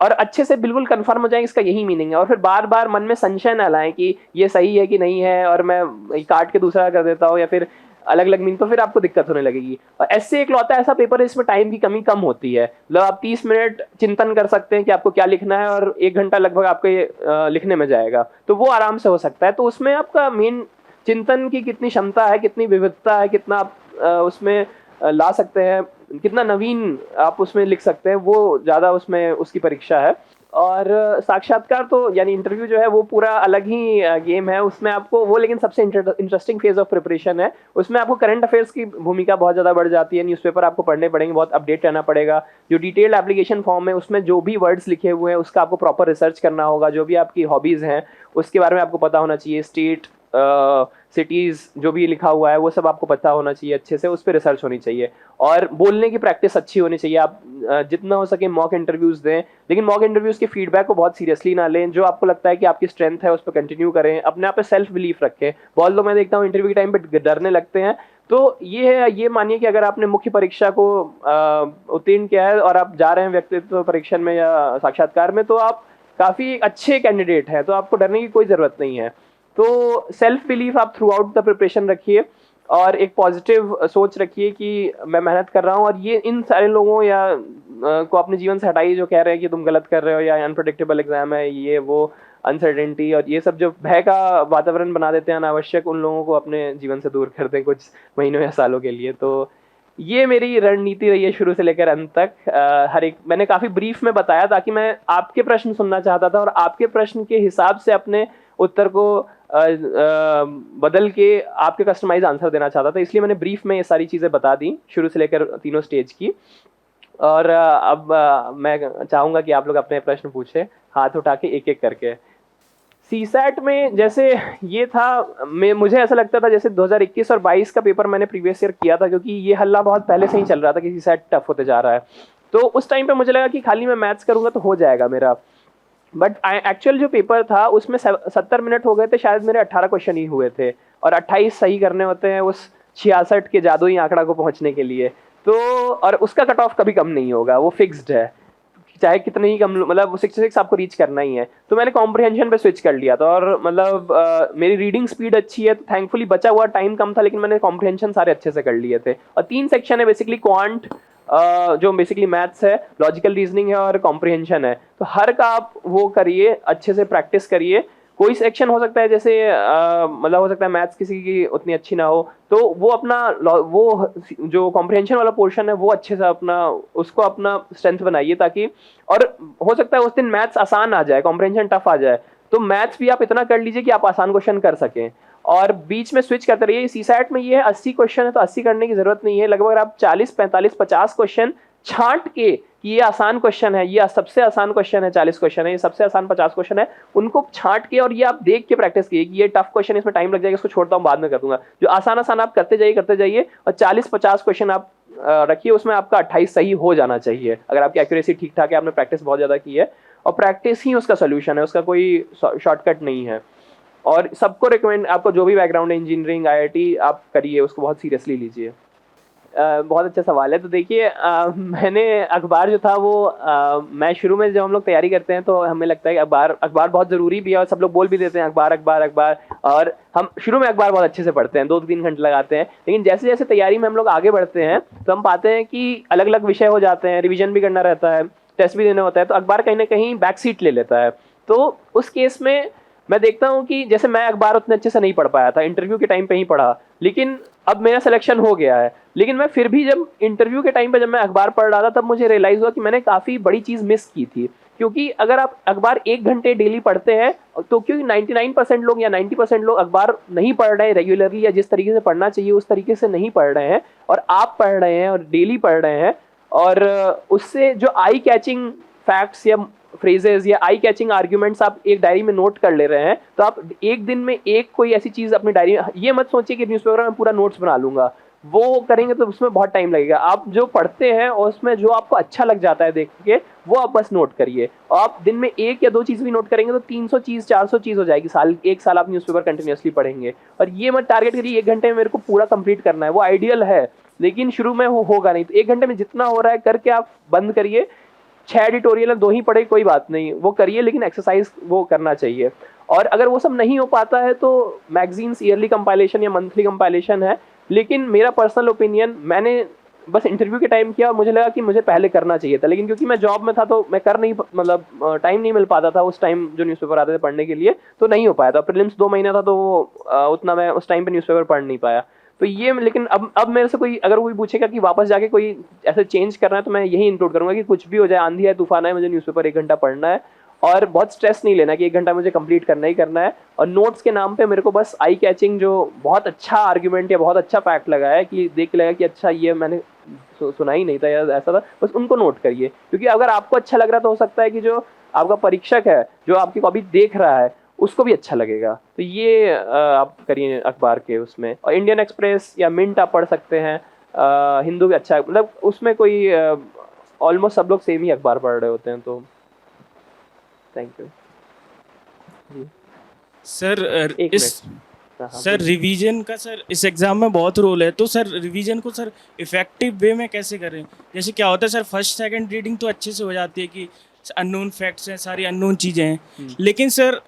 और अच्छे से बिल्कुल कंफर्म हो जाए इसका यही मीनिंग है। और फिर बार बार मन में संशय ना लाएं कि ये सही है कि नहीं है और मैं काट के दूसरा कर देता हूँ या फिर अलग अलग मीनिंग, तो फिर आपको दिक्कत होने लगेगी। और ऐसे एक लौता ऐसा पेपर है इसमें टाइम की कमी कम होती है, मतलब आप 30 मिनट चिंतन कर सकते हैं कि आपको क्या लिखना है और 1 घंटा लगभग आपके लिखने में जाएगा, तो वो आराम से हो सकता है। तो उसमें आपका मेन चिंतन की कितनी क्षमता है, कितनी विविधता है, कितना आप उसमें ला सकते हैं, कितना नवीन आप उसमें लिख सकते हैं, वो ज़्यादा उसमें उसकी परीक्षा है। और साक्षात्कार तो यानी इंटरव्यू जो है वो पूरा अलग ही गेम है, उसमें आपको वो लेकिन सबसे इंटरेस्टिंग फेज ऑफ प्रिपरेशन है। उसमें आपको करंट अफेयर्स की भूमिका बहुत ज़्यादा बढ़ जाती है, न्यूज़पेपर आपको पढ़ने पड़ेंगे, बहुत अपडेट रहना पड़ेगा। जो डिटेल्ड एप्लीकेशन फॉर्म है उसमें जो भी वर्ड्स लिखे हुए हैं उसका आपको प्रॉपर रिसर्च करना होगा। जो भी आपकी हॉबीज़ हैं उसके बारे में आपको पता होना चाहिए, स्टेट सिटीज़ जो भी लिखा हुआ है वो सब आपको पता होना चाहिए, अच्छे से उस पर रिसर्च होनी चाहिए। और बोलने की प्रैक्टिस अच्छी होनी चाहिए। आप जितना हो सके मॉक इंटरव्यूज़ दें, लेकिन मॉक इंटरव्यूज़ के फीडबैक को बहुत सीरियसली ना लें। जो आपको लगता है कि आपकी स्ट्रेंथ है उस पर कंटिन्यू करें, अपने आप पे सेल्फ बिलीफ रखें। बहुत लोग मैं देखता हूँ इंटरव्यू के टाइम पे डरने लगते हैं। तो ये मानिए कि अगर आपने मुख्य परीक्षा को उत्तीर्ण किया है और आप जा रहे हैं व्यक्तित्व परीक्षण में या साक्षात्कार में, तो आप काफ़ी अच्छे कैंडिडेट हैं, तो आपको डरने की कोई ज़रूरत नहीं है। तो सेल्फ बिलीफ आप थ्रू आउट द प्रिपरेशन रखिए और एक पॉजिटिव सोच रखिए कि मैं मेहनत कर रहा हूँ। और ये इन सारे लोगों या को अपने जीवन से हटाइए जो कह रहे हैं कि तुम गलत कर रहे हो या अनप्रेडिक्टेबल एग्जाम है, ये वो अनसर्टेनिटी और ये सब जो भय का वातावरण बना देते हैं अनावश्यक, उन लोगों को अपने जीवन से दूर कर दें कुछ महीनों या सालों के लिए। तो ये मेरी रणनीति रही है शुरू से लेकर अंत तक। हर एक मैंने काफ़ी ब्रीफ में बताया ताकि मैं आपके प्रश्न सुनना चाहता था और आपके प्रश्न के हिसाब से अपने उत्तर को बदल के आपके कस्टमाइज आंसर देना चाहता था, इसलिए मैंने ब्रीफ में ये सारी चीज़ें बता दी शुरू से लेकर तीनों स्टेज की। और अब मैं चाहूँगा कि आप लोग अपने प्रश्न पूछें हाथ उठा के एक एक करके। सीसैट में जैसे ये था, मुझे ऐसा लगता था जैसे 2021 और 22 का पेपर मैंने प्रीवियस ईयर किया था, क्योंकि ये हल्ला बहुत पहले से ही चल रहा था कि सीसैट टफ होते जा रहा है। तो उस टाइम पे मुझे लगा कि खाली मैं मैथ्स करूँगा तो हो जाएगा मेरा। बट एक्चुअल जो पेपर था उसमें 70 मिनट हो गए थे, शायद मेरे 18 क्वेश्चन ही हुए थे और 28 सही करने होते हैं उस 66 के जादुई आंकड़ा को पहुंचने के लिए। तो और उसका कट ऑफ कभी कम नहीं होगा, वो फिक्स्ड है, चाहे कितने ही कम, मतलब 66 आपको रीच करना ही है। तो मैंने कॉम्प्रिहेंशन पे स्विच कर लिया था और मतलब मेरी रीडिंग स्पीड अच्छी है तो थैंकफुली बचा हुआ टाइम कम था, लेकिन मैंने कॉम्प्रिहेंशन सारे अच्छे से कर लिए थे। और 3 सेक्शन है बेसिकली, क्वांट जो बेसिकली मैथ्स है, लॉजिकल रीजनिंग है और कॉम्प्रिहेंशन है। तो हर का आप वो करिए, अच्छे से प्रैक्टिस करिए। कोई सेक्शन हो सकता है जैसे मतलब हो सकता है मैथ्स किसी की उतनी अच्छी ना हो, तो वो अपना वो जो कॉम्प्रिहेंशन वाला पोर्शन है वो अच्छे से अपना उसको अपना स्ट्रेंथ बनाइए, ताकि और हो सकता है उस दिन मैथ्स आसान आ जाए, कॉम्प्रिहेंशन टफ आ जाए, तो मैथ्स भी आप इतना कर लीजिए कि आप आसान क्वेश्चन कर सकें और बीच में स्विच करते रहिए। सीसैट में ये है 80 क्वेश्चन है तो 80 करने की जरूरत नहीं है, लगभग आप 40, 45, 50 क्वेश्चन छांट के कि ये आसान क्वेश्चन है, ये सबसे आसान क्वेश्चन है, 40 क्वेश्चन है, ये सबसे आसान 50 क्वेश्चन है, उनको छांट के और ये आप देख के प्रैक्टिस कीजिए कि ये टफ क्वेश्चन, इसमें टाइम लग जाएगा, इसको छोड़ता हूँ बाद में कर दूंगा। जो आसान आसान आप करते जाइए और 40-50 क्वेश्चन आप रखिए, उसमें आपका 28 सही हो जाना चाहिए अगर आपकी एक्यूरेसी ठीक ठाक है, आपने प्रैक्टिस बहुत ज़्यादा की है। और प्रैक्टिस ही उसका सोल्यूशन है, उसका कोई शॉर्टकट नहीं है। और सबको रिकमेंड, आपको जो भी बैकग्राउंड है, इंजीनियरिंग, IIT, आप करिए, उसको बहुत सीरियसली लीजिए। बहुत अच्छा सवाल है। तो देखिए, मैंने अखबार जो था वो मैं शुरू में जब हम लोग तैयारी करते हैं तो हमें लगता है कि अखबार बहुत ज़रूरी भी है, और सब लोग बोल भी देते हैं अखबार अखबार अखबार, और हम शुरू में अखबार बहुत अच्छे से पढ़ते हैं, 2-3 घंटे लगाते हैं। लेकिन जैसे जैसे तैयारी में हम लोग आगे बढ़ते हैं तो हम पाते हैं कि अलग अलग विषय हो जाते हैं, रिविजन भी करना रहता है, टेस्ट भी देना होता है, तो अखबार कहीं ना कहीं बैक सीट ले लेता है। तो उस केस में मैं देखता हूँ कि जैसे मैं अखबार उतने अच्छे से नहीं पढ़ पाया था, इंटरव्यू के टाइम पे ही पढ़ा, लेकिन अब मेरा सिलेक्शन हो गया है। लेकिन मैं फिर भी जब इंटरव्यू के टाइम पे जब मैं अखबार पढ़ रहा था तब मुझे रियलाइज़ हुआ कि मैंने काफ़ी बड़ी चीज़ मिस की थी। क्योंकि अगर आप अखबार 1 घंटे डेली पढ़ते हैं तो, क्योंकि 99% लोग या 90% लोग अखबार नहीं पढ़ रहे हैं रेगुलरली, या जिस तरीके से पढ़ना चाहिए उस तरीके से नहीं पढ़ रहे हैं, और आप पढ़ रहे हैं और डेली पढ़ रहे हैं, और उससे जो आई कैचिंग फैक्ट्स या फ्रेजेस या आई कैचिंग आर्ग्यूमेंट्स आप एक डायरी में नोट कर ले रहे हैं, तो आप एक दिन में एक कोई ऐसी चीज़ अपनी डायरी में, ये मत सोचिए कि न्यूज़पेपर में पूरा नोट्स बना लूंगा, वो करेंगे तो उसमें बहुत टाइम लगेगा। आप जो पढ़ते हैं और उसमें जो आपको अच्छा लग जाता है देख के, वो आप बस नोट करिए। और आप दिन में 1 या 2 चीज़ भी नोट करेंगे तो 300 चीज़ 400 चीज़ हो जाएगी। 1 साल आप न्यूज़पेपर कंटिन्यूसली पढ़ेंगे। और ये मत टारगेट करिए 1 घंटे में मेरे को पूरा कंप्लीट करना है, वो आइडियल है, लेकिन शुरू में होगा नहीं। तो 1 घंटे में जितना हो रहा है करके आप बंद करिए। 6 एडिटोरियल 2 ही पढ़े, कोई बात नहीं, वो करिए, लेकिन एक्सरसाइज वो करना चाहिए। और अगर वो सब नहीं हो पाता है तो मैगजीन्स ईयरली कंपाइलेशन या मंथली कंपाइलेशन है। लेकिन मेरा पर्सनल ओपिनियन, मैंने बस इंटरव्यू के टाइम किया और मुझे लगा कि मुझे पहले करना चाहिए था, लेकिन क्योंकि मैं जॉब में था तो मैं कर नहीं, मतलब टाइम नहीं मिल पाता था उस टाइम जो न्यूज़पेपर आते थे पढ़ने के लिए, तो नहीं हो पाया था। प्रीलिम्स 2 महीना था तो उतना मैं उस टाइम पे न्यूज़पेपर पढ़ नहीं पाया। तो ये, लेकिन अब मेरे से कोई अगर कोई पूछेगा कि वापस जाके कोई ऐसे चेंज करना है तो मैं यही इंक्लूड करूंगा कि कुछ भी हो जाए, आंधी है तूफान है, मुझे न्यूज़पेपर 1 घंटा पढ़ना है, और बहुत स्ट्रेस नहीं लेना कि 1 घंटा मुझे कंप्लीट करना ही करना है। और नोट्स के नाम पे मेरे को बस आई कैचिंग जो बहुत अच्छा आर्ग्यूमेंट या बहुत अच्छा फैक्ट लगा है कि देख के लगा कि अच्छा ये मैंने सुना ही नहीं था या ऐसा था, बस उनको नोट करिए। क्योंकि अगर आपको अच्छा लग रहा तो हो सकता है कि जो आपका परीक्षक है जो आपकी कॉपी देख रहा है उसको भी अच्छा लगेगा। तो ये आप करिए अखबार के उसमें। और इंडियन एक्सप्रेस या मिंट आप पढ़ सकते हैं, हिंदू भी अच्छा है, मतलब उसमें कोई ऑलमोस्ट सब लोग सेम ही अखबार पढ़ रहे होते हैं। तो थैंक यू जी। सर एक इस मिनट। हाँ, सर रिवीजन का सर इस एग्जाम में बहुत रोल है, तो सर रिवीजन को सर इफेक्टिव वे में कैसे करें? जैसे क्या होता है सर, फर्स्ट सेकंड रीडिंग तो अच्छे से हो जाती है कि अननोन फैक्ट्स हैं, सारी अननोन चीज़ें हैं, लेकिन सर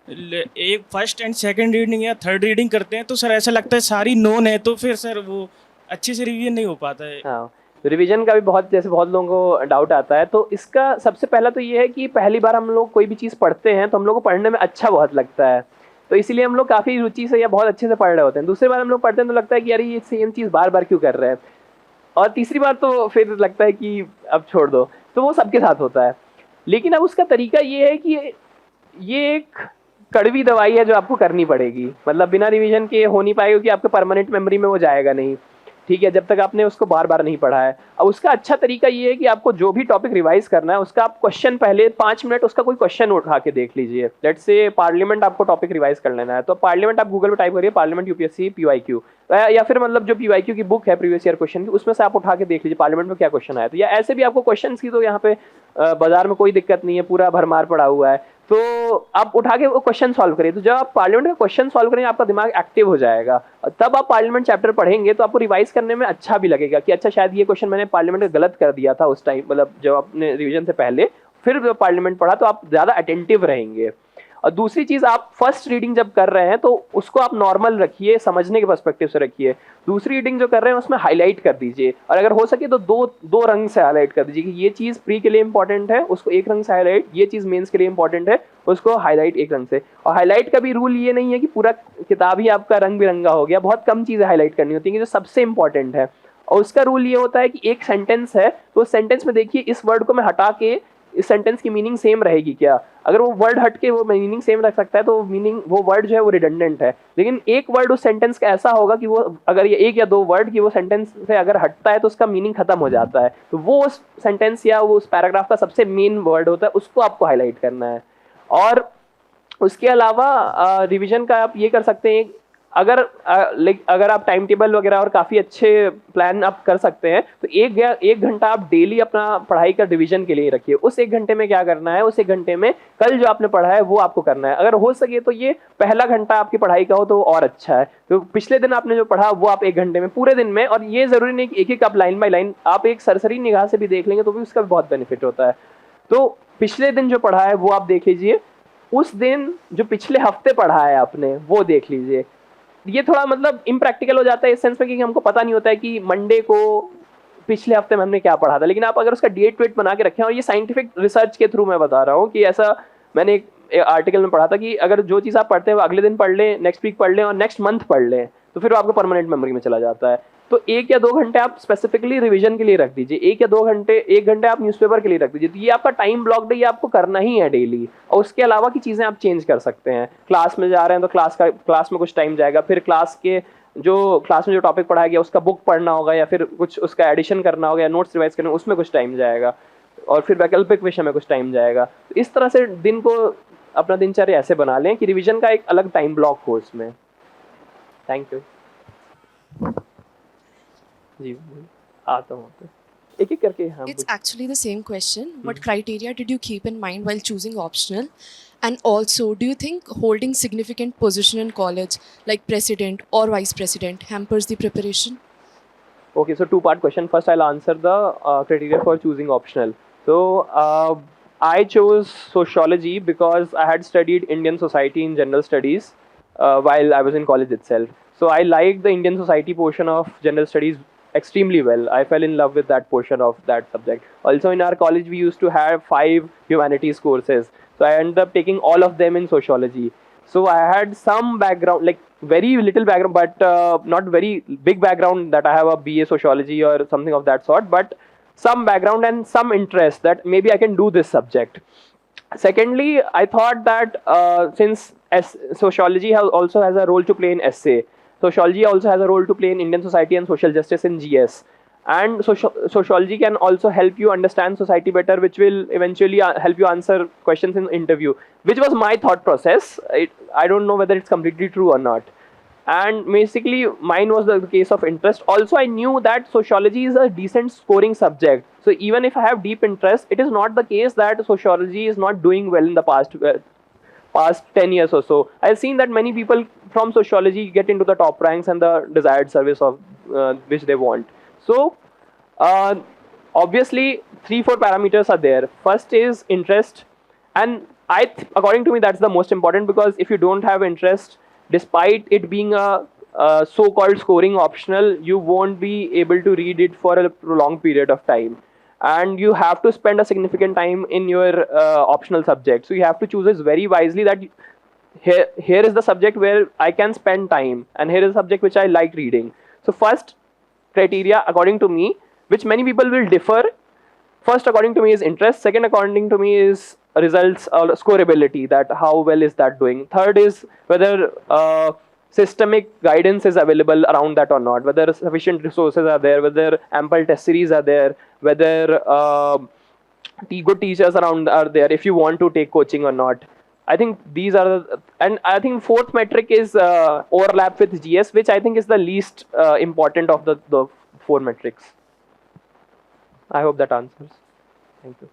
एक फर्स्ट एंड सेकंड रीडिंग या थर्ड रीडिंग करते हैं तो सर ऐसा लगता है सारी नोन है, तो फिर सर वो अच्छे से रिवीजन नहीं हो पाता है। हाँ, तो रिवीजन का भी बहुत, जैसे बहुत लोगों को डाउट आता है, तो इसका सबसे पहला तो ये है कि पहली बार हम लोग कोई भी चीज़ पढ़ते हैं तो हम लोग को पढ़ने में अच्छा बहुत लगता है, तो इसीलिए हम लोग काफ़ी रुचि से या बहुत अच्छे से पढ़ रहे होते हैं। दूसरी बार हम लोग पढ़ते हैं तो लगता है कि यार ये सेम चीज़ बार बार क्यों कर रहे हैं, और तीसरी बार तो फिर लगता है कि अब छोड़ दो। तो वो सबके साथ होता है। लेकिन अब उसका तरीका ये है कि ये एक कड़वी दवाई है जो आपको करनी पड़ेगी, मतलब बिना रिवीजन के हो नहीं पाएगा, क्योंकि आपके परमानेंट मेमोरी में वो जाएगा नहीं, ठीक है, जब तक आपने उसको बार बार नहीं पढ़ा है। अब उसका अच्छा तरीका ये है कि आपको जो भी टॉपिक रिवाइज करना है उसका आप क्वेश्चन पहले 5 मिनट उसका कोई क्वेश्चन उठा के देख लीजिए। लेट्स से पार्लियामेंट आपको टॉपिक रिवाइज कर लेना है, तो पार्लियामेंट आप गूगल पे टाइप करिए पार्लियामेंट यूपीएससी PYQ, या फिर मतलब जो PYQ की बुक है प्रीवियस ईयर क्वेश्चन की, उसमें से आप उठा के देख लीजिए पार्लियामेंट में क्या क्वेश्चन आया। तो या ऐसे भी आपको क्वेश्चन की तो यहाँ पे बाजार में कोई दिक्कत नहीं है, पूरा भरमार पड़ा हुआ है, तो आप उठा के वो क्वेश्चन सॉल्व करिए। तो जब आप पार्लियामेंट का क्वेश्चन सॉल्व करेंगे आपका दिमाग एक्टिव हो जाएगा, तब आप पार्लियामेंट चैप्टर पढ़ेंगे तो आपको रिवाइज करने में अच्छा भी लगेगा कि अच्छा शायद ये क्वेश्चन मैंने पार्लियामेंट में गलत कर दिया था उस टाइम, मतलब जब आपने रिवीजन से पहले फिर पार्लियामेंट पढ़ा, तो आप ज़्यादा अटेंटिव रहेंगे। और दूसरी चीज़, आप फर्स्ट रीडिंग जब कर रहे हैं तो उसको आप नॉर्मल रखिए, समझने के पर्सपेक्टिव से रखिए। दूसरी रीडिंग जो कर रहे हैं उसमें हाईलाइट कर दीजिए, और अगर हो सके तो दो रंग से हाईलाइट कर दीजिए कि ये चीज़ प्री के लिए इंपॉर्टेंट है उसको एक रंग से हाईलाइट, ये चीज़ मेंस के लिए इंपॉर्टेंट है उसको हाईलाइट एक रंग से। और हाईलाइट का भी रूल ये नहीं है कि पूरा किताब ही आपका रंग बिरंगा हो गया, बहुत कम चीज़ें हाईलाइट करनी होती हैं जो सबसे इंपॉर्टेंट है। और उसका रूल ये होता है कि एक सेंटेंस है तो उस सेंटेंस में देखिए इस वर्ड को मैं हटा के इस सेंटेंस की मीनिंग सेम रहेगी क्या? अगर वो वर्ड हट के वो मीनिंग सेम रख सकता है तो मीनिंग वो वर्ड जो है वो रिडंडेंट है। लेकिन एक वर्ड उस सेंटेंस का ऐसा होगा कि वो अगर ये एक या दो वर्ड की वो सेंटेंस से अगर हटता है तो उसका मीनिंग खत्म हो जाता है। तो वो उस सेंटेंस या वो उस पैराग्राफ का सबसे मेन वर्ड होता है, उसको आपको हाईलाइट करना है। और उसके अलावा रिवीजन का आप ये कर सकते हैं, अगर आप टाइम टेबल वगैरह और काफ़ी अच्छे प्लान आप कर सकते हैं तो एक घंटा आप डेली अपना पढ़ाई का रिवीजन के लिए रखिए। उस एक घंटे में क्या करना है, उस एक घंटे में कल जो आपने पढ़ा है वो आपको करना है। अगर हो सके तो ये पहला घंटा आपकी पढ़ाई का हो तो और अच्छा है। तो पिछले दिन आपने जो पढ़ा वो आप एक घंटे में पूरे दिन में, और ये ज़रूरी नहीं कि एक एक आप लाइन बाय लाइन, आप एक सरसरी निगाह से भी देख लेंगे तो भी उसका भी बहुत बेनिफिट होता है। तो पिछले दिन जो पढ़ा है वो आप देख लीजिए, उस दिन जो पिछले हफ्ते पढ़ा है आपने वो देख लीजिए। ये थोड़ा मतलब इम्प्रैक्टिकल हो जाता है इस सेंस में कि हमको पता नहीं होता है कि मंडे को पिछले हफ्ते में हमने क्या पढ़ा था। लेकिन आप अगर उसका डेट वेट बना के रखें, और ये साइंटिफिक रिसर्च के थ्रू मैं बता रहा हूँ कि ऐसा मैंने एक आर्टिकल में पढ़ा था कि अगर जो चीज़ आप पढ़ते हैं वो अगले दिन पढ़ लें, नेक्स्ट वीक पढ़ लें और नेक्स्ट मंथ पढ़ लें तो फिर वो आपको परमानेंट मेमोरी में चला जाता है। तो 1 या 2 घंटे आप स्पेसिफिकली रिवीजन के लिए रख दीजिए, 1 या 2 घंटे, 1 घंटे आप न्यूज़पेपर के लिए रख दीजिए। तो ये आपका टाइम ब्लॉक्ड है, ये आपको करना ही है डेली। और उसके अलावा की चीज़ें आप चेंज कर सकते हैं। क्लास में जा रहे हैं तो क्लास में कुछ टाइम जाएगा, फिर क्लास में जो टॉपिक पढ़ाया गया उसका बुक पढ़ना होगा, या फिर कुछ उसका एडिशन करना होगा या नोट्स रिवाइज करना, उसमें कुछ टाइम जाएगा, और फिर वैकल्पिक विषय में कुछ टाइम जाएगा। तो इस तरह से दिन को अपना दिनचर्या ऐसे बना लें कि रिवीजन का एक अलग टाइम ब्लॉक हो उसमें। Thank you. जी आता हूँ एक एक करके। हाँ, It's actually the same question. What criteria did you keep in mind while choosing optional? And also, do you think holding significant position in college, like president or vice president, hampers the preparation? Okay, so two-part question. First, I'll answer the criteria for choosing optional. So, I chose sociology because I had studied Indian society in general studies while I was in college itself. So, I liked the Indian society portion of general studies extremely well. I fell in love with that portion of that subject. Also, in our college, we used to have 5 humanities courses. So, I ended up taking all of them in sociology. So I had some background, like very little background, but not very big background that I have a BA sociology or something of that sort, but some background and some interest that maybe I can do this subject. Secondly, I thought that since sociology also has a role to play in essay, sociology also has a role to play in Indian society and social justice in GS. And sociology can also help you understand society better, which will eventually help you answer questions in interview, which was my thought process. I don't know whether it's completely true or not. And basically mine was the case of interest. Also, I knew that sociology is a decent scoring subject. So even if I have deep interest, it is not the case that sociology is not doing well in the past 10 years or so. I've seen that many people from sociology get into the top ranks and the desired service of which they want. So, obviously, 3-4 parameters are there. First is interest, and according to me, that's the most important, because if you don't have interest, despite it being a so-called scoring optional, you won't be able to read it for a prolonged period of time, and you have to spend a significant time in your optional subject. So you have to choose it very wisely. That here is the subject where I can spend time, and here is the subject which I like reading. So first criteria, according to me, which many people will differ. First, according to me, is interest. Second, according to me, is results or scoreability, that how well is that doing. Third is whether systemic guidance is available around that or not, whether sufficient resources are there, whether ample test series are there, whether good teachers around are there if you want to take coaching or not. I think these are and I think fourth metric is overlap with GS, which I think is the least important of the 4 metrics. I hope that answers. Thank you.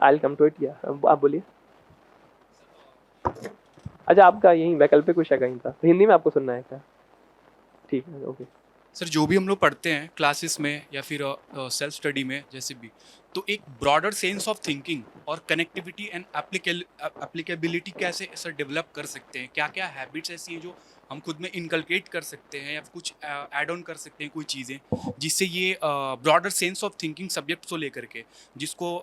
I'll come to it. Yeah, आप बोलिए. अच्छा, आपका यही वैकल्पिक विषय कहीं था, हिंदी में आपको सुनना है क्या? ठीक है, ओके. सर, जो भी हम लोग पढ़ते हैं क्लासेस में या फिर सेल्फ स्टडी में जैसे भी, तो एक ब्रॉडर सेंस ऑफ थिंकिंग और कनेक्टिविटी एंड एप्लीकेबिलिटी कैसे सर डेवलप कर सकते हैं? क्या क्या हैबिट्स ऐसी हैं जो हम खुद में इनकलकेट कर सकते हैं या कुछ ऐड ऑन कर सकते हैं, कोई चीज़ें जिससे ये broader sense of thinking subject को लेकर के, जिसको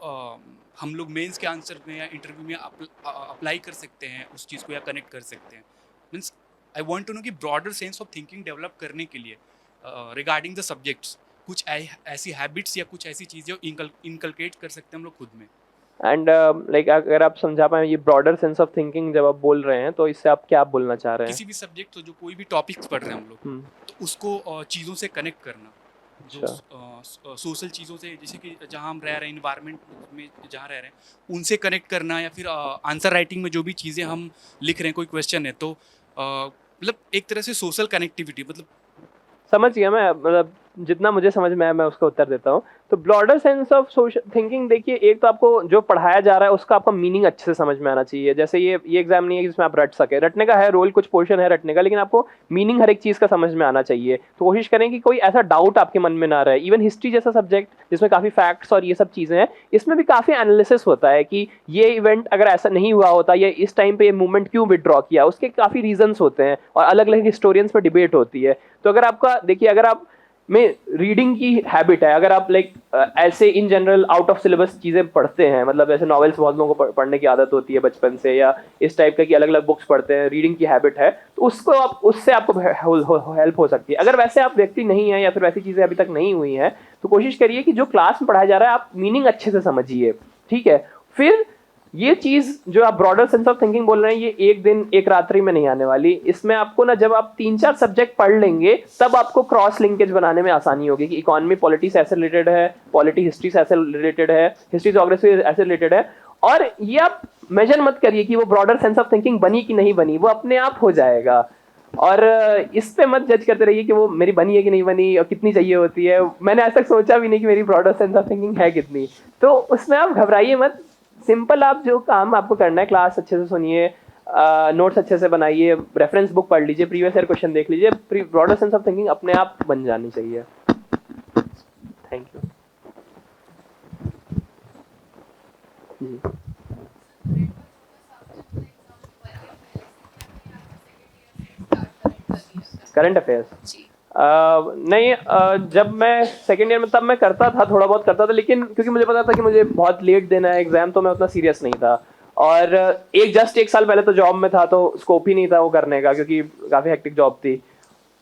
हम लोग मेंस के आंसर में या इंटरव्यू में अप्लाई कर सकते हैं उस चीज़ को, या कनेक्ट कर सकते हैं. Means I want to know कि broader sense of thinking develop करने के लिए रिगार्डिंग द सब्जेक्ट्स कुछ ऐसी हैबिट्स या कुछ ऐसी चीज़ें इनकलकेट कर सकते हैं हम लोग खुद में. एंड लाइक अगर आप समझा पाए ये ब्रॉडर सेंस ऑफ थिंकिंग जब आप बोल रहे हैं तो इससे आप क्या बोलना चाह रहे हैं? किसी भी सब्जेक्ट तो जो कोई भी टॉपिक्स पढ़ रहे हैं हम लोग, हम्म, तो उसको चीज़ों से कनेक्ट करना, जो अच्छा। सोशल चीज़ों से, जैसे कि जहाँ हम रह रहे हैं, इन्वायरमेंट में जहाँ रह रहे हैं उनसे कनेक्ट करना, या फिर आंसर राइटिंग में जो भी चीज़ें हम लिख रहे हैं, कोई क्वेश्चन है तो मतलब एक तरह से सोशल कनेक्टिविटी, मतलब समझ गया मैं, मतलब जितना मुझे समझ में आया मैं उसका उत्तर देता हूँ। तो broader sense of social thinking, देखिए एक तो आपको जो पढ़ाया जा रहा है उसका आपका मीनिंग अच्छे से समझ में आना चाहिए। जैसे ये एग्जाम नहीं है जिसमें आप रट सके, रटने का है रोल, कुछ पोर्शन है रटने का, लेकिन आपको मीनिंग हर एक चीज़ का समझ में आना चाहिए। तो कोशिश करें कि कोई ऐसा डाउट आपके मन में ना रहे। इवन हिस्ट्री जैसा सब्जेक्ट जिसमें काफ़ी फैक्ट्स और ये सब चीज़ें हैं, इसमें भी काफ़ी एनालिसिस होता है कि ये इवेंट अगर ऐसा नहीं हुआ होता, ये इस टाइम पे ये मूवमेंट क्यों विदड्रॉ किया, उसके काफ़ी रीजंस होते हैं और अलग अलग हिस्टोरियंस में डिबेट होती है। तो अगर आपका देखिए, अगर आप में रीडिंग की हैबिट है, अगर आप लाइक ऐसे in general out of syllabus चीज़ें पढ़ते हैं, मतलब ऐसे नॉवेल्स बहुत लोगों को पढ़ने की आदत होती है बचपन से, या इस टाइप का कि अलग अलग बुक्स पढ़ते हैं, रीडिंग की हैबिट है, तो उसको आप उससे आपको हेल्प हो सकती है। अगर वैसे आप व्यक्ति नहीं है या फिर वैसी चीज़ें अभी तक नहीं हुई हैं, तो कोशिश करिए कि जो क्लास में पढ़ाया जा रहा है आप मीनिंग अच्छे से समझिए, ठीक है। फिर ये चीज जो आप ब्रॉडर सेंस ऑफ थिंकिंग बोल रहे हैं, ये एक दिन एक रात्रि में नहीं आने वाली। इसमें आपको ना, जब आप 3-4 सब्जेक्ट पढ़ लेंगे तब आपको क्रॉस लिंकेज बनाने में आसानी होगी कि इकोनॉमी पॉलिटी से ऐसे रिलेटेड है, पॉलिटी हिस्ट्री से ऐसे रिलेटेड है, हिस्ट्री ज्योग्राफी ऐसे रिलेटेड है। और ये आप मेजर मत करिए कि वो ब्रॉडर सेंस ऑफ थिंकिंग बनी कि नहीं बनी, वो अपने आप हो जाएगा। और इस पे मत जज करते रहिए कि वो मेरी बनी है कि नहीं बनी और कितनी चाहिए होती है। मैंने आज तक सोचा भी नहीं कि मेरी ब्रॉडर सेंस ऑफ थिंकिंग है कितनी, तो उसमें आप घबराइए मत। सिंपल, आप जो काम आपको करना है, क्लास अच्छे से सुनिए, नोट्स अच्छे से बनाइए, रेफरेंस बुक पढ़ लीजिए, प्रीवियस ईयर क्वेश्चन देख लीजिए, ब्रॉडर सेंस ऑफ थिंकिंग अपने आप बन जानी चाहिए। Thank you ji. Current affairs नहीं, जब मैं सेकेंड ईयर में तब मैं करता था, थोड़ा बहुत करता था, लेकिन क्योंकि मुझे पता था कि मुझे बहुत लेट देना है एग्जाम, तो मैं उतना सीरियस नहीं था। और एक साल पहले तो जॉब में था, तो स्कोप ही नहीं था वो करने का, क्योंकि काफ़ी हेक्टिक जॉब थी।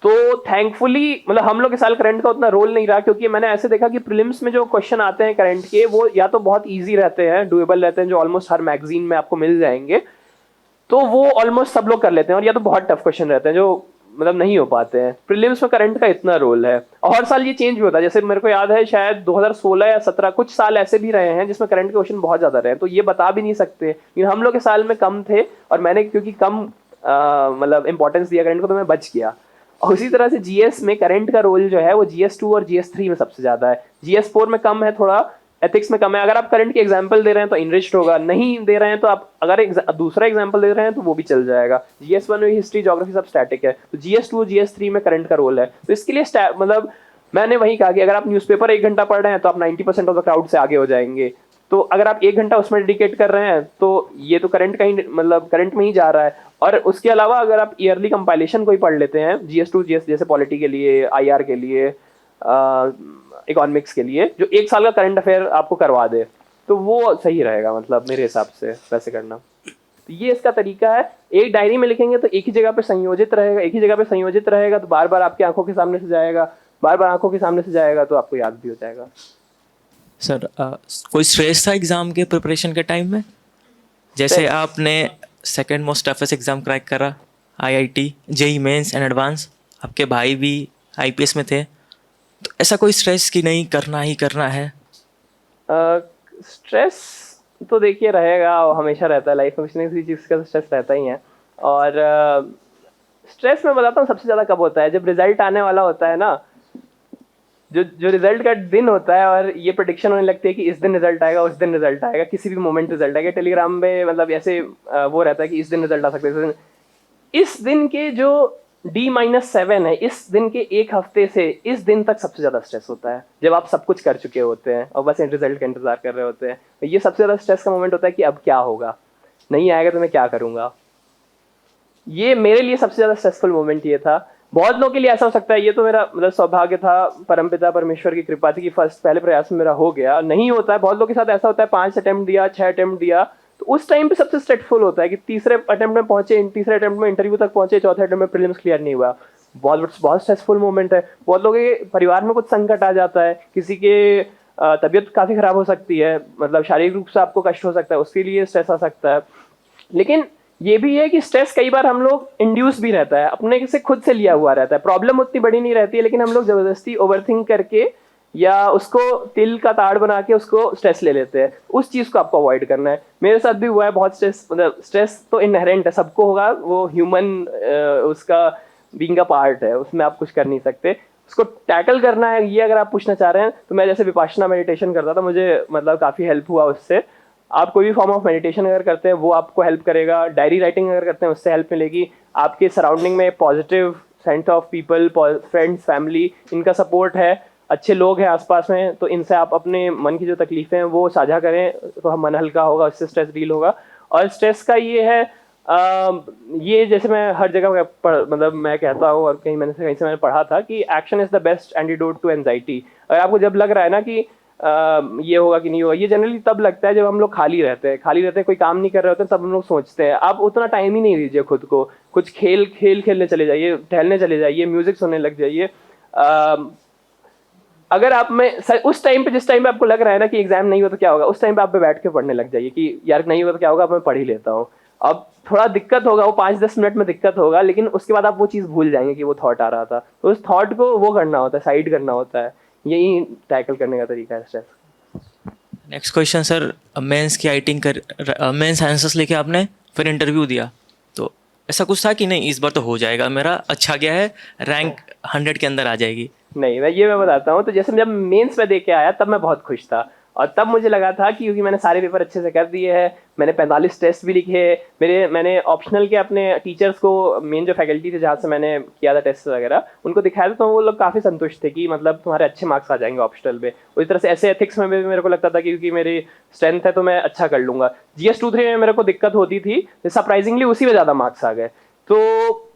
तो थैंकफुली मतलब हम लोग के साल करंट का उतना रोल नहीं रहा, क्योंकि मैंने ऐसे देखा कि प्रीलिम्स में जो क्वेश्चन आते हैं करंट के, वो या तो बहुत ईजी रहते हैं, डुएबल रहते हैं, जो ऑलमोस्ट हर मैगजीन में आपको मिल जाएंगे, तो वो ऑलमोस्ट सब लोग कर लेते हैं, और या तो बहुत टफ क्वेश्चन रहते हैं जो मतलब नहीं हो पाते हैं। प्रीलिम्स में करंट का इतना रोल है, और हर साल ये चेंज भी होता है। जैसे मेरे को याद है शायद 2016 या 17 कुछ साल ऐसे भी रहे हैं जिसमें करंट के क्वेश्चन बहुत ज्यादा रहे हैं, तो ये बता भी नहीं सकते। लेकिन हम लोग के साल में कम थे, और मैंने क्योंकि कम मतलब इंपॉर्टेंस दिया करंट को, तो मैं बच गया। और उसी तरह से जीएस में करंट का रोल जो है वो GS2 और GS3 में सबसे ज्यादा है। GS4 में कम है थोड़ा, एथिक्स में कम है। अगर आप करंट के एग्जाम्पल दे रहे हैं तो इनरिच्ड होगा, नहीं दे रहे हैं तो आप अगर दूसरा एग्जाम्पल दे रहे हैं तो वो भी चल जाएगा। GS1 में हिस्ट्री ज्योग्राफी सब स्टैटिक है, तो GS2 और GS3 में करंट का रोल है। तो इसके लिए मतलब मैंने वही कहा कि अगर आप न्यूज़पेपर 1 घंटा पढ़ रहे हैं तो आप 90% ऑफ द क्राउड से आगे हो जाएंगे। तो अगर आप 1 घंटा उसमें डेडिकेट कर रहे हैं तो ये तो करंट का ही मतलब करंट में ही जा रहा है। और उसके अलावा अगर आप ईयरली कंपाइलेशन कोई पढ़ लेते हैं, GS2 GS जैसे पॉलिटी के लिए, IR के लिए, इकोनॉमिक्स के लिए, जो 1 साल का करंट अफेयर आपको करवा दे, तो वो सही रहेगा, मतलब मेरे हिसाब से वैसे करना। तो ये इसका तरीका है। एक डायरी में लिखेंगे तो एक ही जगह पे संयोजित रहेगा, एक ही जगह पे संयोजित रहेगा, तो बार बार आपकी आंखों के सामने से जाएगा, बार बार आंखों के सामने से जाएगा, तो आपको याद भी हो जाएगा। सर कोई स्ट्रेस था एग्ज़ाम के प्रिपरेशन के टाइम में? जैसे आपने second most toughest exam crack करा, IIT, JEE mains and advance, आपके भाई भी IPS में थे, तो ऐसा कोई स्ट्रेस कि नहीं करना ही करना है? स्ट्रेस तो देखिए रहेगा, हमेशा रहता है लाइफ में, किसी न किसी चीज़ का स्ट्रेस रहता ही है। और स्ट्रेस मैं बताता हूँ सबसे ज़्यादा कब होता है, जब रिजल्ट आने वाला होता है ना, जो रिजल्ट का दिन होता है, और ये प्रेडिक्शन होने लगती है कि इस दिन रिजल्ट आएगा, उस दिन रिजल्ट आएगा, किसी भी मोमेंट रिजल्ट आएगा। टेलीग्राम में मतलब ऐसे वो रहता है कि इस दिन रिजल्ट आ सकता है, इस दिन के जो D-7 है, इस दिन के 1 हफ्ते से इस दिन तक सबसे ज़्यादा स्ट्रेस होता है, जब आप सब कुछ कर चुके होते हैं और बस रिजल्ट का इंतजार कर रहे होते हैं। ये सबसे ज़्यादा स्ट्रेस का मोमेंट होता है कि अब क्या होगा, नहीं आएगा तो मैं क्या करूँगा। ये मेरे लिए सबसे ज़्यादा स्ट्रेसफुल मोमेंट ये था। बहुत लोगों के लिए ऐसा हो सकता है, ये तो मेरा मतलब सौभाग्य था, परमपिता परमेश्वर की कृपा थी कि पहले प्रयास में मेरा हो गया। नहीं होता है, बहुत लोगों के साथ ऐसा होता है 5 अटेम्प्ट दिया, 6 अटेम्प्ट दिया, तो उस टाइम पे सबसे स्ट्रेसफुल होता है कि तीसरे अटेम्प्ट में पहुंचे, तीसरे अटेम्प्ट में इंटरव्यू तक पहुंचे, चौथे अटेम्प्ट में प्रीलिम्स क्लियर नहीं हुआ। बहुत स्ट्रेसफुल मोमेंट है। बहुत लोगों के परिवार में कुछ संकट आ जाता है, किसी के तबीयत काफ़ी ख़राब हो सकती है, मतलब शारीरिक रूप से आपको कष्ट हो सकता है, उसके लिए स्ट्रेस आ सकता है। लेकिन ये भी है कि स्ट्रेस कई बार हम लोग इंड्यूस भी रहता है, अपने से खुद से लिया हुआ रहता है, प्रॉब्लम उतनी बड़ी नहीं रहती है, लेकिन हम लोग ज़बरदस्ती ओवरथिंक करके या उसको तिल का ताड़ बना के उसको स्ट्रेस ले लेते हैं। उस चीज़ को आपको अवॉइड करना है। मेरे साथ भी हुआ है बहुत स्ट्रेस, मतलब स्ट्रेस तो इनहेरेंट है, सबको होगा, वो ह्यूमन उसका बीइंग का पार्ट है, उसमें आप कुछ कर नहीं सकते। उसको टैकल करना है, ये अगर आप पूछना चाह रहे हैं तो मैं जैसे विपाशना मेडिटेशन करता था, मुझे मतलब काफ़ी हेल्प हुआ उससे। आप कोई भी फॉर्म ऑफ मेडिटेशन अगर करते हैं वो आपको हेल्प करेगा, डायरी राइटिंग अगर करते हैं उससे हेल्प मिलेगी, आपके सराउंडिंग में positive sense of people, friends, family, इनका सपोर्ट है, अच्छे लोग हैं आसपास में, तो इनसे आप अपने मन की जो तकलीफ़ें हैं वो साझा करें तो हम मन हल्का होगा, उससे स्ट्रेस डील होगा। और स्ट्रेस का ये है ये जैसे मैं हर जगह मतलब मैं कहता हूँ और कहीं से मैंने पढ़ा था कि action is the best antidote to anxiety. अगर आपको जब लग रहा है ना कि ये होगा कि नहीं होगा, ये जनरली तब लगता है जब हम लोग खाली रहते हैं, कोई काम नहीं कर रहे होते हैं, तब हम लोग सोचते हैं। आप उतना टाइम ही नहीं दीजिए खुद को, कुछ खेलने चले जाइए, टहलने चले जाइए, म्यूजिक सुनने लग जाइए। अगर आप में उस टाइम पे, जिस टाइम पे आपको लग रहा है ना कि एग्जाम नहीं हो तो क्या होगा, उस टाइम पे आप पे बैठ के पढ़ने लग जाइए कि यार नहीं हो तो क्या होगा, अब मैं पढ़ ही लेता हूँ। अब थोड़ा दिक्कत होगा, वो 5-10 मिनट में दिक्कत होगा, लेकिन उसके बाद आप वो चीज़ भूल जाएंगे कि वो थॉट आ रहा था। तो उस थॉट को वो करना होता है, साइड करना होता है, यही टैकल करने का तरीका है stress. Next question sir, mains की आइटिंग मेंस आंसर्स लेके आपने फिर इंटरव्यू दिया, तो ऐसा कुछ था कि नहीं इस बार तो हो जाएगा मेरा, अच्छा गया है, रैंक 100 के अंदर आ जाएगी? नहीं, मैं बताता हूँ। तो जैसे जब मेंस में दे के आया तब मैं बहुत खुश था, और तब मुझे लगा था कि क्योंकि मैंने सारे पेपर अच्छे से कर दिए हैं, मैंने 45 टेस्ट भी लिखे, मैंने ऑप्शनल के अपने टीचर्स को, मेन जो फैकल्टी थे जहाँ से मैंने किया था टेस्ट वगैरह, उनको दिखाया था, तो वो लोग काफ़ी संतुष्ट थे कि मतलब तुम्हारे अच्छे मार्क्स आ जाएंगे ऑप्शनल में। उसी तरह से ऐसे एथिक्स में भी मेरे को लगता था कि क्योंकि मेरी स्ट्रेंथ है तो मैं अच्छा कर लूँगा। GS 2-3 में मेरे को दिक्कत होती थी, सरप्राइजिंगली उसी में ज़्यादा मार्क्स आ गए तो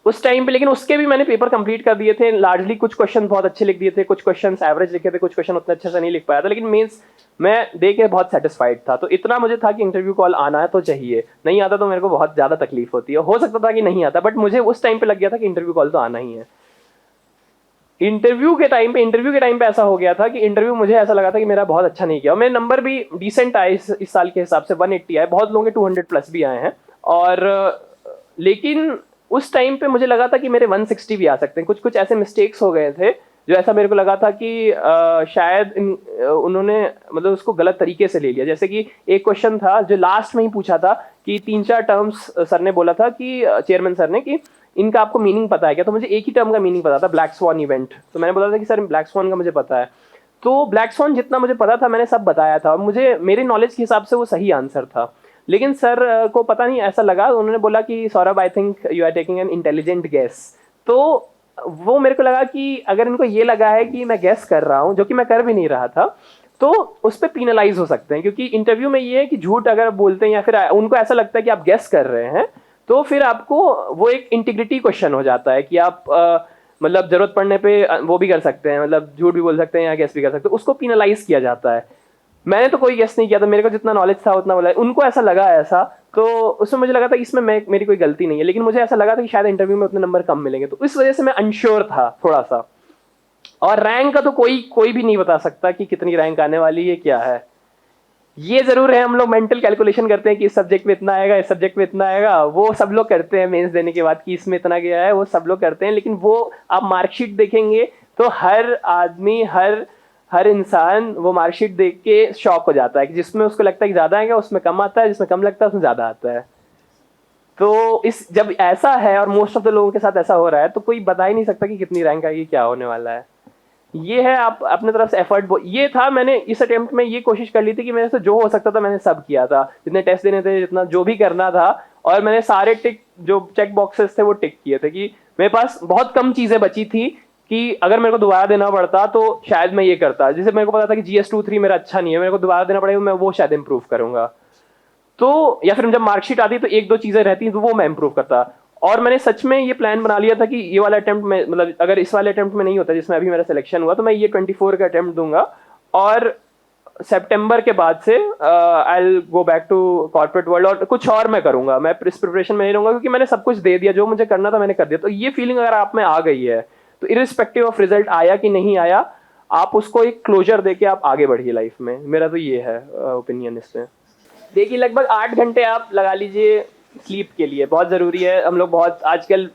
उस टाइम पे। लेकिन उसके भी मैंने पेपर कंप्लीट कर दिए थे लार्जली, कुछ क्वेश्चन बहुत अच्छे लिख दिए थे, कुछ क्वेश्चन एवरेज लिखे थे, कुछ क्वेश्चन उतने अच्छे से नहीं लिख पाया था, लेकिन मेंस मैं दे के बहुत सेटिस्फाइड था। तो इतना मुझे था कि इंटरव्यू कॉल आना है तो चाहिए, नहीं आता तो मेरे को बहुत ज़्यादा तकलीफ होती है। हो सकता था कि नहीं आता, बट मुझे उस टाइम पे लग गया था कि इंटरव्यू कॉल तो आना ही है। इंटरव्यू के टाइम पे ऐसा हो गया था कि इंटरव्यू मुझे ऐसा लगा था कि मेरा बहुत अच्छा नहीं किया, और मेरे नंबर भी डिसेंट आए इस साल के हिसाब से, 180 आए, बहुत लोगों के 200+ भी आए हैं। और लेकिन उस टाइम पे मुझे लगा था कि मेरे 160 भी आ सकते हैं। कुछ ऐसे मिस्टेक्स हो गए थे जो ऐसा मेरे को लगा था कि शायद उन्होंने मतलब उसको गलत तरीके से ले लिया। जैसे कि एक क्वेश्चन था जो लास्ट में ही पूछा था कि 3-4 टर्म्स सर ने बोला था कि चेयरमैन सर ने कि इनका आपको मीनिंग पता है क्या, तो मुझे एक ही टर्म का मीनिंग पता था, ब्लैक स्वान इवेंट। तो मैंने बोला था कि सर ब्लैक स्वान का मुझे पता है। तो ब्लैक स्वान जितना मुझे पता था मैंने सब बताया था, और मुझे मेरे नॉलेज के हिसाब से वो सही आंसर था। लेकिन सर को पता नहीं ऐसा लगा, उन्होंने बोला कि Saurabh I think you are taking an intelligent guess. तो वो मेरे को लगा कि अगर इनको ये लगा है कि मैं गेस कर रहा हूँ, जो कि मैं कर भी नहीं रहा था, तो उस पर पीनलाइज हो सकते हैं। क्योंकि इंटरव्यू में ये है कि झूठ अगर बोलते हैं या फिर उनको ऐसा लगता है कि आप गेस कर रहे हैं, तो फिर आपको वो एक इंटीग्रिटी क्वेश्चन हो जाता है कि आप मतलब जरूरत पड़ने पे वो भी कर सकते हैं, मतलब झूठ भी बोल सकते हैं या गेस भी कर सकते हैं, उसको पीनलाइज किया जाता है। मैंने तो कोई गेस नहीं किया था, मेरे को जितना नॉलेज था उतना बोला, उनको ऐसा लगा ऐसा, तो उसमें मुझे लगा था इसमें मेरी कोई गलती नहीं है, लेकिन मुझे ऐसा लगा था कि शायद इंटरव्यू में उतने नंबर कम मिलेंगे, तो इस वजह से मैं अनश्योर था थोड़ा सा। और रैंक का तो कोई भी नहीं बता सकता कि कितनी रैंक आने वाली है, क्या है। ये जरूर है हम लोग मेंटल कैलकुलेशन करते हैं कि इस सब्जेक्ट में इतना आएगा, इस सब्जेक्ट में इतना आएगा, वो सब लोग करते हैं मेंस देने के बाद कि इसमें इतना गया है, वो सब लोग करते हैं। लेकिन वो आप मार्कशीट देखेंगे तो हर आदमी, हर इंसान वो मार्कशीट देख के शॉक हो जाता है कि जिसमें उसको लगता है कि ज़्यादा आएगा उसमें कम आता है, जिसमें कम लगता है उसमें ज़्यादा आता है। तो जब ऐसा है और मोस्ट ऑफ द लोगों के साथ ऐसा हो रहा है, तो कोई बता ही नहीं सकता कि कितनी रैंक आएगी, क्या होने वाला है। ये है, आप अपने तरफ से एफर्ट, ये था। मैंने इस अटेम्प्ट में ये कोशिश कर ली थी कि मेरे से जो हो सकता था मैंने सब किया था, जितने टेस्ट देने थे, जितना जो भी करना था, और मैंने सारे जो चेक बॉक्सेस थे वो टिक किए थे। कि मेरे पास बहुत कम चीज़ें बची थी कि अगर मेरे को दोबारा देना पड़ता तो शायद मैं ये करता। जैसे मेरे को पता था कि GS 2-3 मेरा अच्छा नहीं है, मेरे को दोबारा देना पड़ेगा, मैं वो शायद इंप्रूव करूंगा। तो या फिर जब मार्कशीट आती तो 1-2 चीज़ें रहती तो वो मैं इंप्रूव करता। और मैंने सच में ये प्लान बना लिया था कि ये वाला अटेम्प्ट में, मतलब अगर इस वाले अटेम्प्ट में नहीं होता जिसमें अभी मेरा सिलेक्शन हुआ, तो मैं ये 24 का अटेम्प्ट दूंगा, और सितंबर के बाद से I will go back to corporate world, और कुछ और मैं करूंगा। मैं इस प्रिपरेशन में नहीं रहूंगा क्योंकि मैंने सब कुछ दे दिया, जो मुझे करना था मैंने कर दिया। तो ये फीलिंग अगर आप में आ गई है, तो इरिस्पेक्टिव ऑफ रिजल्ट आया कि नहीं आया, आप उसको एक क्लोजर देके आप आगे बढ़िए लाइफ में। मेरा तो ये है ओपिनियन इसमें। देखिए लगभग 8 घंटे आप लगा लीजिए स्लीप के लिए, बहुत ज़रूरी है। हम लोग बहुत आजकल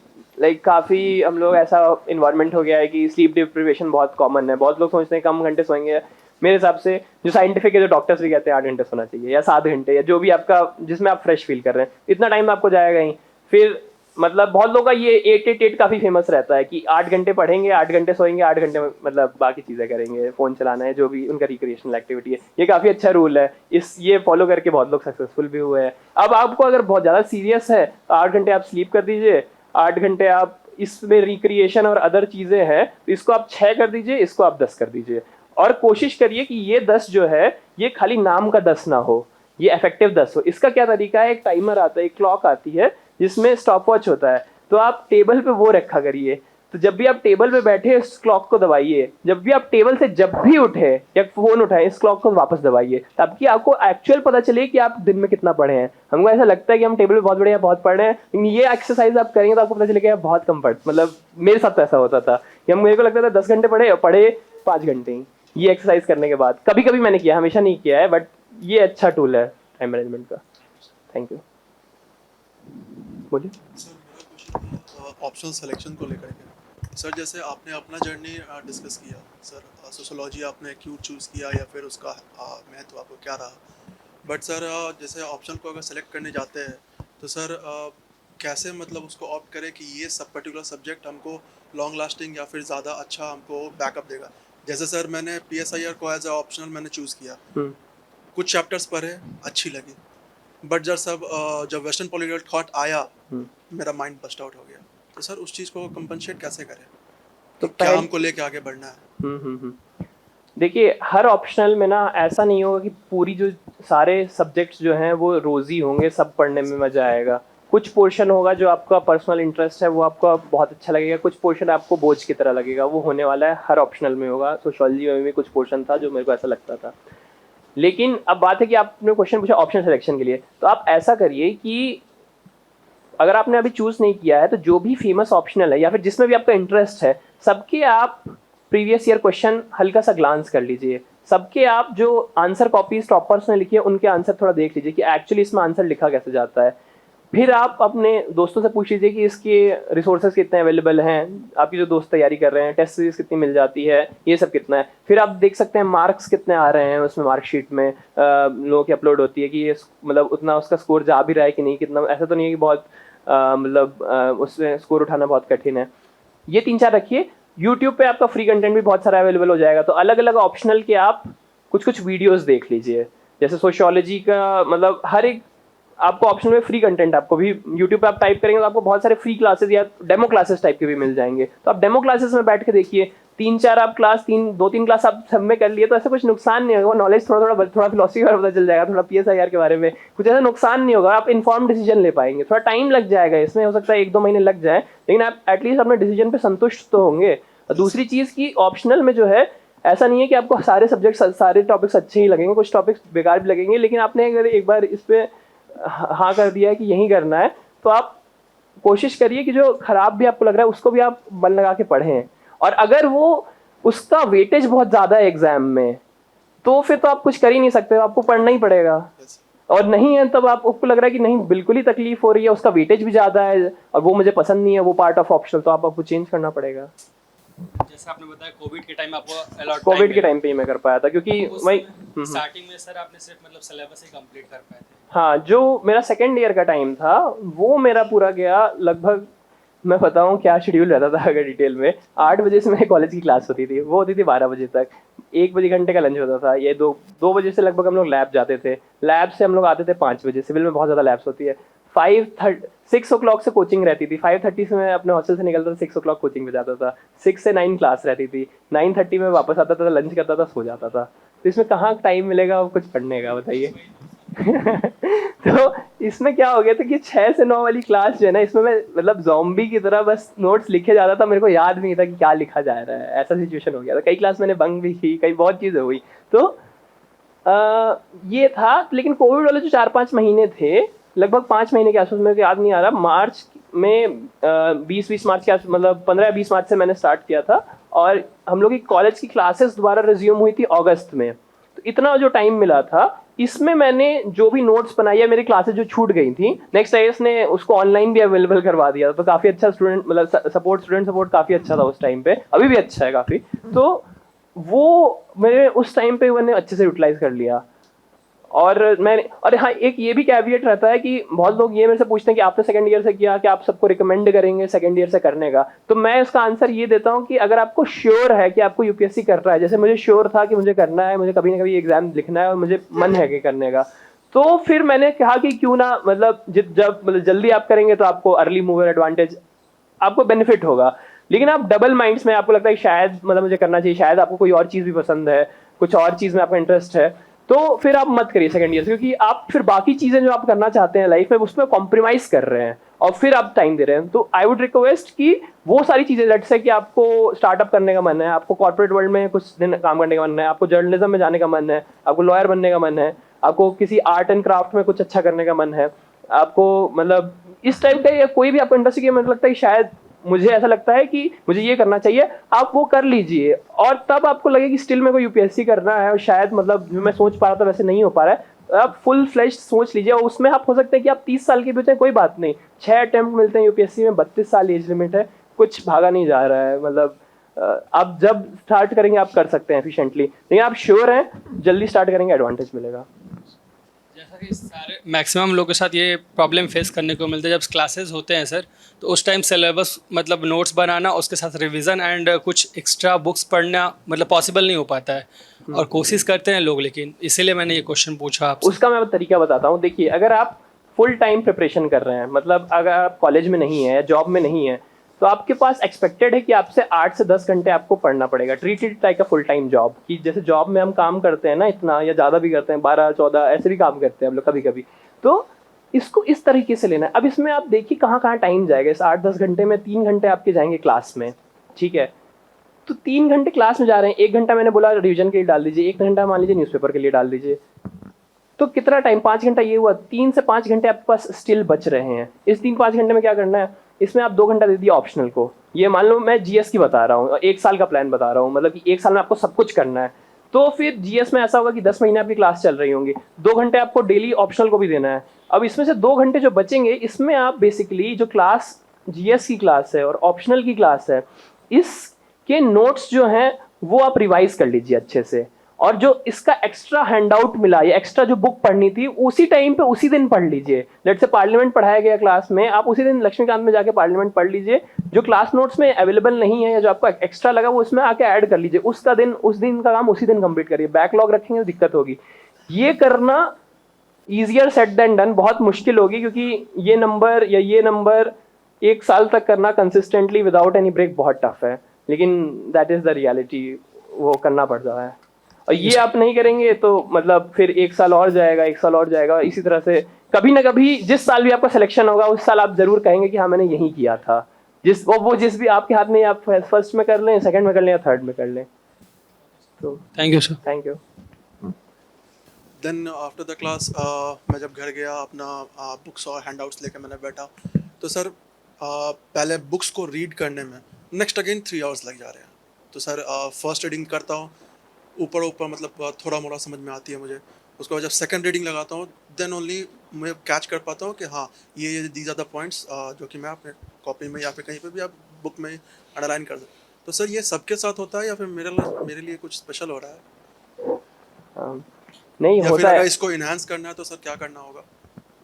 काफ़ी हम लोग ऐसा इन्वायरमेंट हो गया है कि स्लीप डिप्रिवेशन बहुत कॉमन है। बहुत लोग सोचते हैं कम घंटे सोएंगे। मेरे हिसाब से जो साइंटिफिक है, जो डॉक्टर्स भी कहते हैं 8 घंटे सोना चाहिए या 7 घंटे, या जो भी आपका जिसमें आप फ्रेश फील कर रहे हैं, इतना टाइम आपको जाएगा ही। फिर मतलब बहुत लोगों का ये 8-8-8 काफ़ी फेमस रहता है कि 8 घंटे पढ़ेंगे, 8 घंटे सोएंगे, 8 घंटे मतलब बाकी चीज़ें करेंगे, फ़ोन चलाना है, जो भी उनका रिक्रिएशनल एक्टिविटी है। ये काफ़ी अच्छा रूल है, ये फॉलो करके बहुत लोग सक्सेसफुल भी हुए हैं। अब आपको अगर बहुत ज़्यादा सीरियस है तो 8 घंटे आप स्लीप कर दीजिए, 8 घंटे आप इसमें रिक्रिएशन और अदर चीज़ें हैं तो इसको आप 6 कर दीजिए, इसको आप 10 कर दीजिए। और कोशिश करिए कि ये 10 जो है ये खाली नाम का 10 ना हो, ये इफेक्टिव 10 हो। इसका क्या तरीका है, एक टाइमर आता है, एक क्लॉक आती है जिसमें स्टॉप वॉच होता है, तो आप टेबल पे वो रखा करिए। तो जब भी आप टेबल पे बैठे इस क्लॉक को दबाइए, जब भी आप टेबल से जब भी उठे या फोन उठाएं इस क्लॉक को वापस दबाइए, ताकि आपको एक्चुअल पता चले कि आप दिन में कितना पढ़े हैं। हमको ऐसा लगता है कि हम टेबल पे बहुत बड़े हैं, बहुत पढ़ रहे हैं, लेकिन ये एक्सरसाइज आप करेंगे तो आपको पता चलेगा बहुत कम पढ़, मतलब मेरे साथ तो ऐसा होता था कि मेरे को लगता था 10 घंटे पढ़े 5 घंटे ही। ये एक्सरसाइज करने के बाद कभी कभी मैंने किया, हमेशा नहीं किया है, बट ये अच्छा टूल है टाइम मैनेजमेंट का। Thank you. बोलिए। ऑप्शनल सिलेक्शन को लेकर के सर, जैसे आपने अपना जर्नी डिस्कस किया सर, सोशोलॉजी आपने क्यों चूज़ किया या फिर उसका महत्व आपको क्या रहा, बट सर जैसे ऑप्शन को अगर सेलेक्ट करने जाते हैं तो सर कैसे मतलब उसको ऑप्ट करें कि ये सब पर्टिकुलर सब्जेक्ट हमको लॉन्ग लास्टिंग या फिर ज़्यादा अच्छा हमको बैकअप देगा। जैसे सर मैंने PSIR को एज ए ऑप्शनल मैंने चूज़ किया, कुछ चैप्टर्स पढ़े, अच्छी लगी, बट जब वेस्टर्न पॉलिटिकल थॉट आया मेरा माइंड बस्ट आउट हो गया। तो सर उस चीज़ को कंपनसेट कैसे करें, तो क्या हमको लेके आगे बढ़ना है? देखिए हर ऑप्शनल में ना ऐसा नहीं होगा कि पूरी जो सारे सब्जेक्ट्स जो हैं वो रोज़ी होंगे, सब पढ़ने में मज़ा आएगा। कुछ पोर्शन होगा जो आपका पर्सनल इंटरेस्ट है, वो आपको बहुत अच्छा लगेगा, कुछ पोर्शन आपको बोझ की तरह लगेगा, वो होने वाला है, हर ऑप्शनल में होगा। सोशियोलॉजी में भी कुछ पोर्शन था जो मेरे को ऐसा लगता था। लेकिन अब बात है कि आपने क्वेश्चन पूछा ऑप्शन सिलेक्शन के लिए, तो आप ऐसा करिए कि अगर आपने अभी चूज़ नहीं किया है तो जो भी फेमस ऑप्शनल है या फिर जिसमें भी आपका इंटरेस्ट है, सबके आप प्रीवियस ईयर क्वेश्चन हल्का सा ग्लांस कर लीजिए। सबके आप जो आंसर कॉपीज टॉपर्स ने लिखी है उनके आंसर थोड़ा देख लीजिए कि एक्चुअली इसमें आंसर लिखा कैसे जाता है। फिर आप अपने दोस्तों से पूछ लीजिए कि इसके रिसोर्सेज कितने अवेलेबल हैं, आपकी जो दोस्त तैयारी कर रहे हैं टेस्ट सीरीज कितनी मिल जाती है, ये सब कितना है। फिर आप देख सकते हैं मार्क्स कितने आ रहे हैं उसमें, मार्कशीट में लोगों की अपलोड होती है कि ये मतलब उतना उसका स्कोर जा भी रहा है कि नहीं, कितना, ऐसा तो नहीं है कि बहुत मतलब उसमें स्कोर उठाना बहुत कठिन है। ये 3-4 रखिए। यूट्यूब पे आपका फ्री कंटेंट भी बहुत सारा अवेलेबल हो जाएगा, तो अलग अलग ऑप्शनल के आप कुछ वीडियोस देख लीजिए। जैसे सोशियोलॉजी का मतलब हर एक आपको ऑप्शन में फ्री कंटेंट, आपको भी यूट्यूब पे आप टाइप करेंगे तो आपको बहुत सारे फ्री क्लासेस या डेमो क्लासेस टाइप के भी मिल जाएंगे। तो आप डेमो क्लासेस में बैठ के देखिए, 3-4 आप क्लास 2-3 क्लास आप सब में कर लिए तो ऐसा कुछ नुकसान नहीं होगा। नॉलेज थोड़ा फिलोसफी का पता चल जाएगा, थोड़ा PSIR के बारे में कुछ ऐसा नुकसान नहीं होगा। आप इन्फॉर्म डिसीजन ले पाएंगे। थोड़ा टाइम लग जाएगा इसमें, हो सकता है 1-2 महीने लग जाए, लेकिन आप एटलीस्ट अपने डिसीजन पे संतुष्ट तो होंगे। और दूसरी चीज़ की ऑप्शनल में जो है ऐसा नहीं है कि आपको सारे सब्जेक्ट सारे टॉपिक्स अच्छे ही लगेंगे, कुछ टॉपिक्स बेकार भी लगेंगे, लेकिन आपने अगर एक बार इस पर हाँ कर दिया है कि यही करना है तो आप कोशिश करिए कि जो खराब भी आपको लग रहा है उसको भी आप मन लगा के पढ़ें। और अगर वो उसका वेटेज बहुत ज़्यादा है एग्जाम में तो फिर तो आप कुछ कर ही नहीं सकते, आपको पढ़ना ही पड़ेगा। और नहीं है तब आपको लग रहा है कि नहीं बिल्कुल ही तकलीफ हो रही है, उसका वेटेज भी ज़्यादा है और वो मुझे पसंद नहीं है, वो पार्ट ऑफ ऑप्शनल, तो आपको चेंज करना पड़ेगा। जैसे आपने बताया कोविड के टाइम आपको अलॉट कोविड के टाइम पे ही मैं कर पाया था, क्योंकि वही स्टार्टिंग में सर आपने सिर्फ मतलब सिलेबस ही कंप्लीट कर पाए थे। हाँ, जो मेरा सेकेंड ईयर का टाइम था वो मेरा पूरा गया लगभग, मैं बताऊँ क्या शेड्यूल रहता था अगर डिटेल में। 8 बजे से मेरे कॉलेज की क्लास होती थी, वो होती थी 12 बजे तक, 1 बजे घंटे का लंच होता था। ये 2 बजे से लगभग हम लोग लैब जाते थे, लैब से हम लोग आते थे 5 बजे, सिविल में बहुत ज़्यादा लैब्स होती है। 6 o'clock से कोचिंग रहती थी, 5:30 से मैं अपने हॉस्टल से निकलता था, 6 o'clock कोचिंग पे जाता था, 6 से 9 क्लास रहती थी, 9:30 में वापस आता था, लंच करता था, सो जाता था। तो इसमें कहाँ टाइम मिलेगा कुछ पढ़ने का, बताइए। तो इसमें क्या हो गया था कि 6 से 9 वाली क्लास जो है ना, इसमें मैं मतलब ज़ॉम्बी की तरह बस नोट्स लिखे जाता था, मेरे को याद नहीं था कि क्या लिखा जा रहा है, ऐसा सिचुएशन हो गया था। कई क्लास मैंने बंक भी की, कई बहुत चीज़ें हुई। तो ये था। लेकिन कोविड वाले जो 4-5 महीने थे, लगभग 5 महीने के आसपास, मेरे को याद नहीं आ रहा, मार्च में 20 मार्च के मतलब 15 या 20 मार्च से मैंने स्टार्ट किया था, और हम लोग की कॉलेज की क्लासेस दोबारा रिज्यूम हुई थी अगस्त में। तो इतना जो टाइम मिला था, इसमें मैंने जो भी नोट्स बनाई है, मेरी क्लासेस जो छूट गई थी, नेक्स्ट आईएएस ने उसको ऑनलाइन भी अवेलेबल करवा दिया था। तो काफ़ी अच्छा स्टूडेंट सपोर्ट काफ़ी अच्छा था उस टाइम पे, अभी भी अच्छा है काफ़ी। तो वो मैंने उस टाइम पे मैंने अच्छे से यूटिलाइज कर लिया। और हाँ, एक ये भी कैविएट रहता है कि बहुत लोग ये मेरे से पूछते हैं कि आपने सेकंड ईयर से किया, कि आप सबको रिकमेंड करेंगे सेकंड ईयर से करने का। तो मैं इसका आंसर ये देता हूँ कि अगर आपको श्योर है कि आपको यूपीएससी करना है, जैसे मुझे श्योर था कि मुझे करना है, मुझे कभी ना कभी एग्जाम लिखना है और मुझे मन है कि करने का, तो फिर मैंने कहा कि क्यों ना, मतलब जल्दी आप करेंगे तो आपको अर्ली मूवर एडवांटेज, आपको बेनिफिट होगा। लेकिन आप डबल माइंड्स में, आपको लगता है कि शायद मुझे करना चाहिए, शायद आपको कोई और चीज़ भी पसंद है, कुछ और चीज़ में आपका इंटरेस्ट है, तो फिर आप मत करिए सेकंड ईयर से, क्योंकि आप फिर बाकी चीज़ें जो आप करना चाहते हैं लाइफ में उसमें कॉम्प्रोमाइज़ कर रहे हैं और फिर आप टाइम दे रहे हैं। तो आई वुड रिक्वेस्ट कि वो सारी चीज़ें, लेट्स से कि आपको स्टार्टअप करने का मन है, आपको कॉर्पोरेट वर्ल्ड में कुछ दिन काम करने का मन है, आपको जर्नलिज्म में जाने का मन है, आपको लॉयर बनने का मन है, आपको किसी आर्ट एंड क्राफ्ट में कुछ अच्छा करने का मन है, आपको इस टाइप का या कोई भी आपको इंडस्ट्री, मुझे लगता है कि शायद मुझे ऐसा लगता है कि मुझे ये करना चाहिए, आप वो कर लीजिए। और तब आपको लगे कि स्टिल मेरे को यूपीएससी करना है और शायद जो मैं सोच पा रहा था वैसे नहीं हो पा रहा है, तो आप फुल फ्लेश सोच लीजिए। और उसमें आप हो सकते हैं कि आप 30 साल के भी बचे, कोई बात नहीं, 6 अटेम्प्ट मिलते हैं यूपीएससी में, 32 साल एज लिमिट है, कुछ भागा नहीं जा रहा है। आप जब स्टार्ट करेंगे आप कर सकते हैं एफिशिएंटली, लेकिन आप श्योर हैं जल्दी स्टार्ट करेंगे एडवांटेज मिलेगा। जैसा कि सारे मैक्सिमम लोगों के साथ ये प्रॉब्लम फेस करने को मिलता है जब क्लासेस होते हैं सर, तो उस टाइम सिलेबस नोट्स बनाना, उसके साथ रिवीजन एंड कुछ एक्स्ट्रा बुक्स पढ़ना पॉसिबल नहीं हो पाता है, और कोशिश करते हैं लोग, लेकिन इसीलिए मैंने ये क्वेश्चन पूछा आपसे। उसका मैं तरीका बताता हूँ। देखिए, अगर आप फुल टाइम प्रिपरेशन कर रहे हैं, अगर आप कॉलेज में नहीं है, जॉब में नहीं है, तो आपके पास एक्सपेक्टेड है कि आपसे 8 से 10 घंटे आपको पढ़ना पड़ेगा। Treat it like a full time job, कि जैसे जॉब में हम काम करते हैं ना इतना या ज़्यादा भी करते हैं, 12-14 ऐसे भी काम करते हैं हम लोग कभी कभी। तो इसको इस तरीके से लेना है। अब इसमें आप देखिए कहाँ कहाँ टाइम जाएगा। इस 8-10 घंटे में 3 घंटे आपके जाएंगे क्लास में, ठीक है, तो 3 घंटे क्लास में जा रहे हैं, 1 घंटा मैंने बोला रिवीजन के लिए डाल दीजिए, 1 घंटा मान लीजिए न्यूज़पेपर के लिए डाल दीजिए, तो कितना टाइम, 5 घंटा ये हुआ, 3 से 5 घंटे आपके पास स्टिल बच रहे हैं। इस 3-5 घंटे में क्या करना है, इसमें आप 2 घंटा दे दिए ऑप्शनल को। ये मान लो मैं जीएस की बता रहा हूँ, 1 साल का प्लान बता रहा हूँ, कि 1 साल में आपको सब कुछ करना है। तो फिर जीएस में ऐसा होगा कि 10 महीने आपकी क्लास चल रही होंगी, 2 घंटे आपको डेली ऑप्शनल को भी देना है। अब इसमें से 2 घंटे जो बचेंगे, इसमें आप बेसिकली जो क्लास जीएस की क्लास है और ऑप्शनल की क्लास है, इसके नोट्स जो हैं वो आप रिवाइज कर लीजिए अच्छे से। और जो इसका एक्स्ट्रा हैंडआउट मिला या एक्स्ट्रा जो बुक पढ़नी थी, उसी टाइम पे उसी दिन पढ़ लीजिए। लेट्स से पार्लियामेंट पढ़ाया गया क्लास में, आप उसी दिन लक्ष्मीकांत में जाके पार्लियामेंट पढ़ लीजिए। जो क्लास नोट्स में अवेलेबल नहीं है या जो आपको एक्स्ट्रा लगा, वो उसमें आके ऐड कर लीजिए। उस दिन का काम उसी दिन कंप्लीट करिए। बैकलॉग रखेंगे तो दिक्कत होगी। ये करना ईजियर सेट देन डन, बहुत मुश्किल होगी, क्योंकि ये नंबर 1 साल तक करना कंसिस्टेंटली विदाउट एनी ब्रेक बहुत टफ है, लेकिन दैट इज द रियलिटी, वो करना पड़ रहा है। और ये आप नहीं करेंगे तो फिर 1 साल और जाएगा, 1 साल और जाएगा, इसी तरह से कभी ना कभी जिस साल भी आपका सिलेक्शन होगा, उस साल आप जरूर कहेंगे कि हाँ मैंने यही किया था। जिस भी आपके हाथ में, आप फर्स्ट में कर लें, सेकंड में कर लें या थर्ड में कर लें। तो thank you sir. Thank you. Then after the class मैं जब घर गया, अपना बुक्स और हैंडआउट्स लेकर मैंने बैठा, तो सर पहले बुक्स को रीड करने में नेक्स्ट अगेन 3 आवर्स लग जा रहे हैं। तो सर फर्स्ट रीडिंग करता हूँ, ऊपर थोड़ा मोड़ा समझ में आती है मुझे। उसके बाद जब सेकंड रीडिंग लगाता हूँ, देन ओनली मैं कैच कर पाता हूँ कि हाँ ये दीज आर द पॉइंट्स जो कि मैं अपने कॉपी में या फिर कहीं पे भी आप बुक में अंडरलाइन कर सकते। तो सर ये सबके साथ होता है या फिर मेरे लिए कुछ स्पेशल हो रहा है? नहीं या होता फिर है। अगर इसको इन्हांस करना है तो सर क्या करना होगा?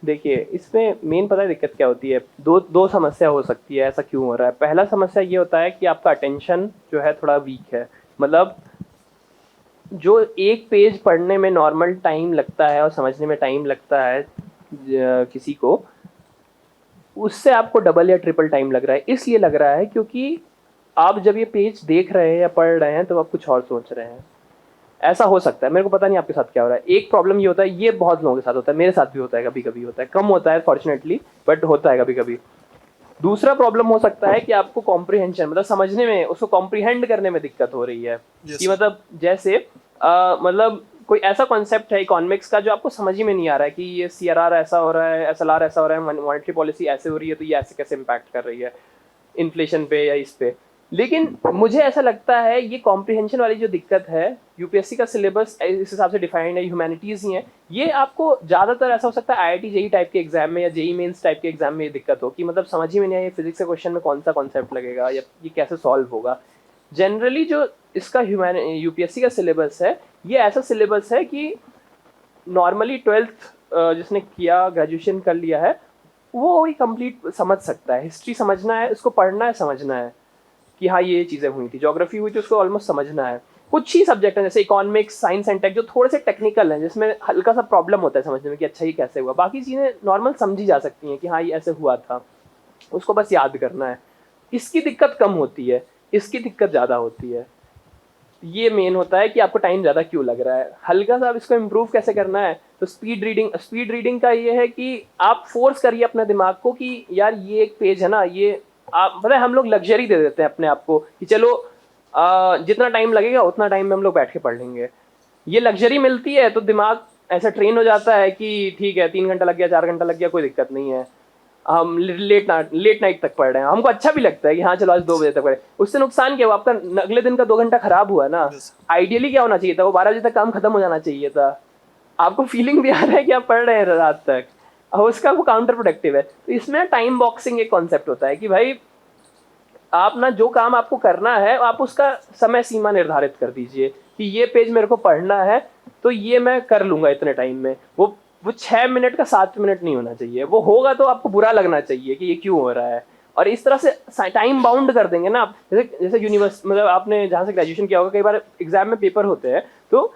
देखिए, इसमें मेन पता है दिक्कत क्या होती है। दो समस्या हो सकती है, ऐसा क्यों हो रहा है। पहला समस्या ये होता है कि आपका अटेंशन जो है थोड़ा वीक है। जो एक पेज पढ़ने में नॉर्मल टाइम लगता है और समझने में टाइम लगता है किसी को, उससे आपको डबल या ट्रिपल टाइम लग रहा है। इसलिए लग रहा है क्योंकि आप जब ये पेज देख रहे हैं या पढ़ रहे हैं तो आप कुछ और सोच रहे हैं। ऐसा हो सकता है, मेरे को पता नहीं आपके साथ क्या हो रहा है। एक प्रॉब्लम ये होता है, ये बहुत लोगों के साथ होता है, मेरे साथ भी होता है, कभी कभी होता है, कम होता है फॉर्चुनेटली, बट होता है कभी कभी। दूसरा प्रॉब्लम हो सकता है कि आपको कॉम्प्रिहेंशन, समझने में, उसको कॉम्प्रिहेंड करने में दिक्कत हो रही है। कि जैसे कोई ऐसा कॉन्सेप्ट है इकोनॉमिक्स का जो आपको समझ ही में नहीं आ रहा है कि ये CRR ऐसा हो रहा है, SLR ऐसा हो रहा है, मॉनेटरी पॉलिसी ऐसे हो रही है, तो ये ऐसे कैसे इम्पैक्ट कर रही है इन्फ्लेशन पे या इस पे। लेकिन मुझे ऐसा लगता है ये कॉम्प्रिहेंशन वाली जो दिक्कत है, यूपीएससी का सिलेबस इस हिसाब से डिफाइंड है, ह्यूमैनिटीज़ ही है, ये आपको ज़्यादातर ऐसा हो सकता है IIT JEE टाइप के एग्जाम में या JEE मेंस टाइप के एग्जाम में ये दिक्कत हो कि मतलब समझ ही में नहीं आए फिजिक्स के क्वेश्चन में कौन सा कॉन्सेप्ट लगेगा या ये कैसे सॉल्व होगा। जनरली जो इसका यूपीएससी का सिलेबस है ये ऐसा सिलेबस है कि नॉर्मली 12th जिसने किया, ग्रेजुएशन कर लिया है, वो ही कंप्लीट समझ सकता है। हिस्ट्री समझना है, उसको पढ़ना है, समझना है कि हाँ ये चीज़ें हुई थी, ज्योग्राफी हुई थी, उसको ऑलमोस्ट समझना है। कुछ ही सब्जेक्ट हैं जैसे इकोनॉमिक्स, साइंस एंड टेक जो थोड़े से टेक्निकल हैं, जिसमें हल्का सा प्रॉब्लम होता है समझने में कि अच्छा ये कैसे हुआ। बाकी चीज़ें नॉर्मल समझी जा सकती हैं कि हाँ ये ऐसे हुआ था, उसको बस याद करना है। इसकी दिक्कत कम होती है, इसकी दिक्कत ज़्यादा होती है। ये मेन होता है कि आपको टाइम ज़्यादा क्यों लग रहा है। हल्का सा अब इसको इम्प्रूव कैसे करना है, तो स्पीड रीडिंग का ये है कि आप फोर्स करिए अपने दिमाग को कि यार ये एक पेज है ना, ये आप पता है हम लोग लग्जरी दे देते हैं अपने आप को कि चलो जितना टाइम लगेगा उतना टाइम में हम लोग बैठ के पढ़ लेंगे। ये लग्जरी मिलती है तो दिमाग ऐसा ट्रेन हो जाता है कि ठीक है 3 घंटा लग गया, 4 घंटा लग गया, कोई दिक्कत नहीं है, हम लेट नाइट तक पढ़ रहे हैं, हमको अच्छा भी लगता है कि हाँ चलो आज 2 बजे तक पढ़े। उससे नुकसान क्या हुआ, आपका अगले दिन का 2 घंटा खराब हुआ ना। आइडियली क्या होना चाहिए था, वो 12 बजे तक काम खत्म हो जाना चाहिए था। आपको फीलिंग भी आ रहा है कि आप पढ़ रहे हैं रात तक, और उसका वो काउंटर प्रोडक्टिव है। तो इसमें टाइम बॉक्सिंग एक कॉन्सेप्ट होता है कि भाई आप ना जो काम आपको करना है आप उसका समय सीमा निर्धारित कर दीजिए कि ये पेज मेरे को पढ़ना है तो ये मैं कर लूँगा इतने टाइम में। वो 6 मिनट का 7 मिनट नहीं होना चाहिए, वो होगा तो आपको बुरा लगना चाहिए कि ये क्यों हो रहा है। और इस तरह से टाइम बाउंड कर देंगे ना आप, जैसे यूनिवर्सिटी मतलब आपने जहाँ से ग्रेजुएशन किया होगा, कई बार एग्जाम में पेपर होते हैं तो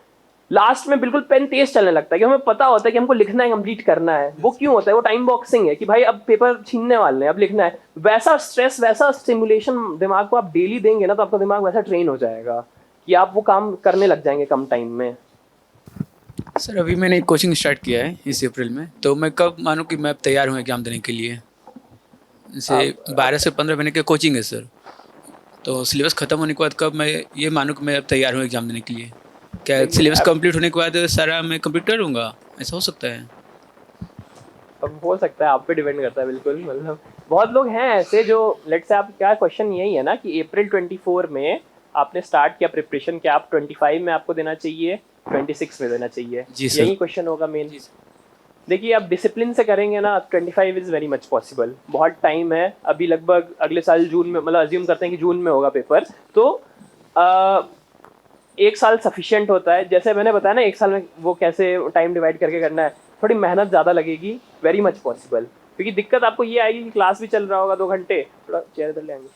लास्ट में बिल्कुल पेन तेज चलने लगता है कि हमें पता होता है कि हमको लिखना है, कंप्लीट करना है। वो क्यों होता है, वो टाइम बॉक्सिंग है कि भाई अब पेपर छीनने वाले हैं, अब लिखना है। वैसा स्ट्रेस, वैसा स्टिमुलेशन दिमाग को आप डेली देंगे ना तो आपका दिमाग वैसा ट्रेन हो जाएगा कि आप वो काम करने लग जाएंगे कम टाइम में। सर अभी मैंने एक कोचिंग स्टार्ट किया है इस अप्रैल में, तो मैं कब मानूँ कि मैं अब तैयार हूँ एग्ज़ाम देने के लिए? जैसे 12 से 15 महीने की कोचिंग है सर, तो सिलेबस ख़त्म होने के बाद कब मैं ये मानूँ कि मैं अब तैयार हूँ एग्ज़ाम देने के लिए? क्या सिलेबस कंप्लीट होने के बाद सारा मैं कंप्लीट कर लूँगा, ऐसा हो सकता है? अब हो सकता है, आप पे डिपेंड करता है बिल्कुल। मतलब बहुत लोग हैं ऐसे जो लेट्स से, आप क्या क्वेश्चन यही है ना कि अप्रैल 24 में आपने स्टार्ट किया प्रिपरेशन, क्या आप 25 में आपको देना चाहिए, 26 में देना चाहिए? जी सर। यही क्वेश्चन होगा मेन। देखिए आप डिसिप्लिन से करेंगे ना 25 इज़ वेरी मच पॉसिबल। बहुत टाइम है अभी, लगभग अगले साल जून में, मतलब अज्यूम करते हैं कि जून में होगा पेपर, तो 1 साल सफिशिएंट होता है। जैसे मैंने बताया ना 1 साल में वो कैसे टाइम डिवाइड करके करना है, थोड़ी मेहनत ज़्यादा लगेगी, वेरी मच पॉसिबल। क्योंकि दिक्कत आपको ये आएगी कि क्लास भी चल रहा होगा 2 घंटे, थोड़ा चेयर इधर ले आएंगे,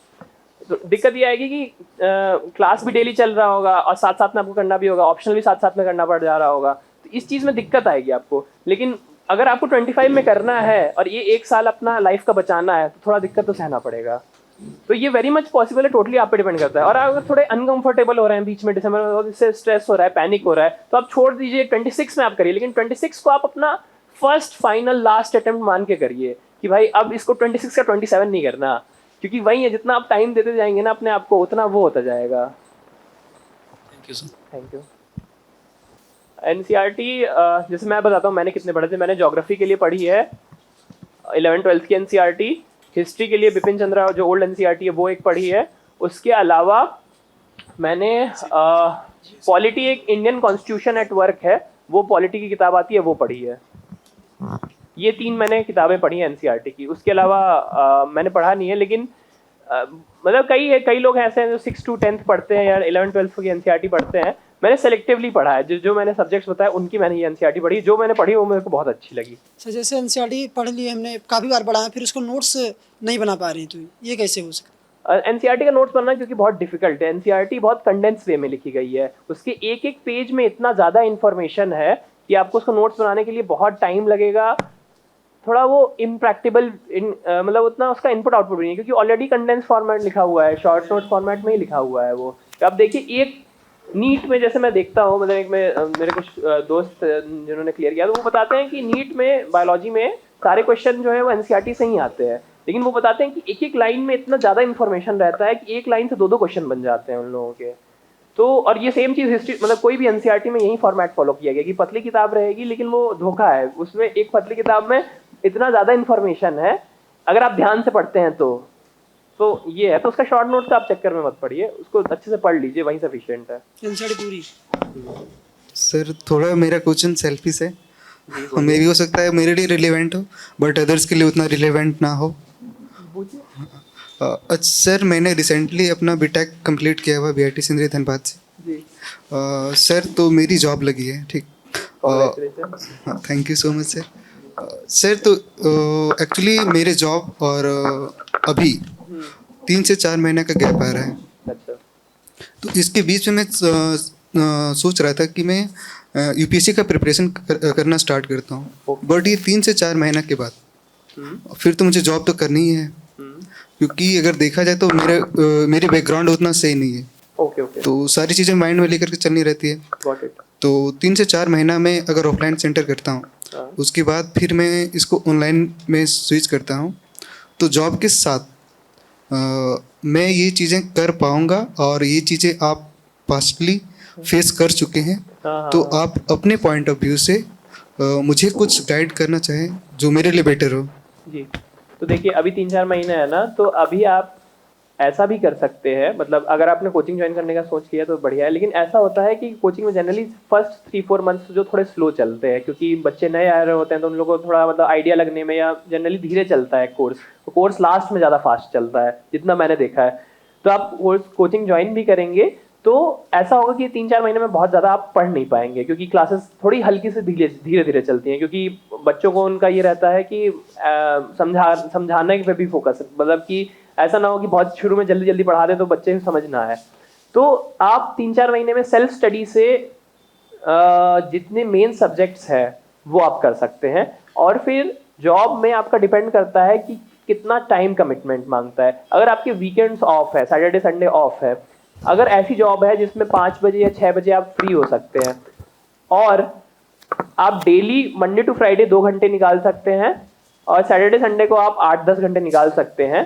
तो दिक्कत ये आएगी कि क्लास भी डेली चल रहा होगा और साथ साथ में आपको करना भी होगा, ऑप्शनल भी साथ साथ में करना पड़ जा रहा होगा, तो इस चीज़ में दिक्कत आएगी आपको। लेकिन अगर आपको 25 में करना है और ये 1 साल अपना लाइफ का बचाना है तो थोड़ा दिक्कत तो सहना पड़ेगा। तो ये वेरी मच पॉसिबल है, टोटली आप पे डिपेंड करता है। और अगर थोड़े अनकंफर्टेबल हो रहे हैं बीच में दिसंबर में, और इससे स्ट्रेस हो रहा है, पैनिक हो रहा है, तो आप छोड़ दीजिए, 26 में आप करिए। लेकिन 26 को आप अपना फर्स्ट फाइनल लास्ट अटेम्प्ट मान के करिए कि भाई अब इसको 26 का 27 नहीं करना, क्योंकि वही है, जितना आप टाइम देते जाएंगे ना अपने आप को उतना वो होता जाएगा। Thank you sir. Thank you. NCERT जैसे मैं बताता हूँ मैंने कितने पढ़े थे। मैंने ज्योग्राफी के लिए पढ़ी है 11th-12th की NCERT, हिस्ट्री के लिए बिपिन चंद्रा जो ओल्ड NCERT है वो एक पढ़ी है। उसके अलावा मैंने पॉलिटी, एक इंडियन कॉन्स्टिट्यूशन एट वर्क है, वो पॉलिटी की किताब आती है, वो पढ़ी है। ये 3 मैंने किताबें पढ़ी हैं NCERT की। उसके अलावा मैंने पढ़ा नहीं है, लेकिन मतलब कई लोग ऐसे हैं जो 6 to 10th पढ़ते हैं या 11th-12th की NCERT पढ़ते हैं। मैंने सेलेक्टिवली पढ़ा है, जो मैंने सब्जेक्ट्स बताया उनकी मैंने ये NCERT पढ़ी, जो मैंने पढ़ी वो मेरे को बहुत अच्छी लगी। सर जैसे NCERT पढ़ ली हमने, काफ़ी बार पढ़ा है, फिर उसको नोट्स नहीं बना पा रही, तो ये कैसे हो सकता है? NCERT का नोट्स बनना क्योंकि बहुत डिफिकल्ट है। NCERT बहुत कंडेंस वे में लिखी गई है, उसके एक एक पेज में इतना ज़्यादा इन्फॉर्मेशन है कि आपको उसको नोट्स बनाने के लिए बहुत टाइम लगेगा। थोड़ा वो इम्प्रैक्टिबल मतलब उतना उसका इनपुट आउटपुट नहीं है, क्योंकि ऑलरेडी कंडेंस फॉर्मेट लिखा हुआ है, शॉर्ट नोट्स फॉर्मेट में ही लिखा हुआ है वो। अब देखिए एक नीट में जैसे मैं देखता हूँ, मतलब एक मेरे कुछ दोस्त जिन्होंने क्लियर किया तो वो बताते हैं कि नीट में बायोलॉजी में सारे क्वेश्चन जो है वो NCERT से ही आते हैं, लेकिन वो बताते हैं कि एक एक लाइन में इतना ज़्यादा इन्फॉर्मेशन रहता है कि एक लाइन से 2-2 क्वेश्चन बन जाते हैं उन लोगों के। तो और ये सेम चीज़ हिस्ट्री मतलब कोई भी एनसीईआरटी में यही फॉर्मेट फॉलो किया गया कि पतली किताब रहेगी लेकिन वो धोखा है, उसमें एक पतली किताब में इतना ज़्यादा इन्फॉर्मेशन है अगर आप ध्यान से पढ़ते हैं तो ये है। तो उसका शॉर्ट नोट आप चक्कर में मत पढ़िए, उसको अच्छे से पढ़ लीजिए, वहीं सफिशिएंट है। एनसीईआरटी पूरी। सर थोड़ा मेरा क्वेश्चन सेल्फिश है, मे भी हो सकता है मेरे लिए रिलेवेंट हो बट अदर्स के लिए उतना रिलेवेंट ना हो। अच्छा सर, मैंने रिसेंटली अपना बीटेक कंप्लीट किया हुआ बीआईटी सिंदरी धनबाद से जी सर, तो मेरी जॉब लगी है, ठीक। Thank you so much sir. Sir तो एक्चुअली मेरे जॉब और अभी 3 से 4 महीने का गैप आ रहा है। अच्छा। तो इसके बीच में मैं सोच रहा था कि मैं यूपीएससी का प्रिपरेशन करना स्टार्ट करता हूँ, बट ये 3 से 4 महीने के बाद फिर तो मुझे जॉब तो करनी ही है, क्योंकि अगर देखा जाए तो मेरी बैकग्राउंड उतना सही नहीं है। Okay okay. तो सारी चीज़ें माइंड में लेकर के चलनी रहती है। Got it. तो 3 से 4 महीना में अगर ऑफलाइन सेंटर करता हूँ, उसके बाद फिर मैं इसको ऑनलाइन में स्विच करता हूँ, तो जॉब के साथ मैं ये चीज़ें कर पाऊँगा। और ये चीज़ें आप पास्टली फेस कर चुके हैं, तो आप अपने पॉइंट ऑफ व्यू से मुझे कुछ गाइड करना चाहें जो मेरे लिए बेटर हो। जी, तो देखिए अभी 3-4 महीने है ना, तो अभी आप ऐसा भी कर सकते हैं, मतलब अगर आपने कोचिंग ज्वाइन करने का सोच लिया तो बढ़िया है, लेकिन ऐसा होता है कि कोचिंग में जनरली फर्स्ट 3-4 मंथ्स जो थोड़े स्लो चलते हैं, क्योंकि बच्चे नए आ रहे होते हैं तो उन लोगों को थोड़ा मतलब आइडिया लगने में या जनरली धीरे चलता है कोर्स। तो कोर्स लास्ट में ज़्यादा फास्ट चलता है जितना मैंने देखा है। तो आप कोचिंग ज्वाइन भी करेंगे तो ऐसा होगा कि 3-4 महीने में बहुत ज़्यादा आप पढ़ नहीं पाएंगे, क्योंकि क्लासेस थोड़ी हल्की से धीरे धीरे चलती हैं, क्योंकि बच्चों को उनका ये रहता है कि समझाने पे भी फोकस, मतलब कि ऐसा ना हो कि बहुत शुरू में जल्दी जल्दी पढ़ा दे तो बच्चे को समझ ना आए। तो आप 3-4 महीने में सेल्फ स्टडी से जितने मेन सब्जेक्ट्स हैं वो आप कर सकते हैं। और फिर जॉब में आपका डिपेंड करता है कि कितना टाइम कमिटमेंट मांगता है। अगर आपके वीकेंड्स ऑफ है, सैटरडे संडे ऑफ है, अगर ऐसी जॉब है जिसमें 5 बजे या 6 बजे आप फ्री हो सकते हैं और आप डेली मंडे टू फ्राइडे 2 घंटे निकाल सकते हैं और सैटरडे संडे को आप 8-10 घंटे निकाल सकते हैं,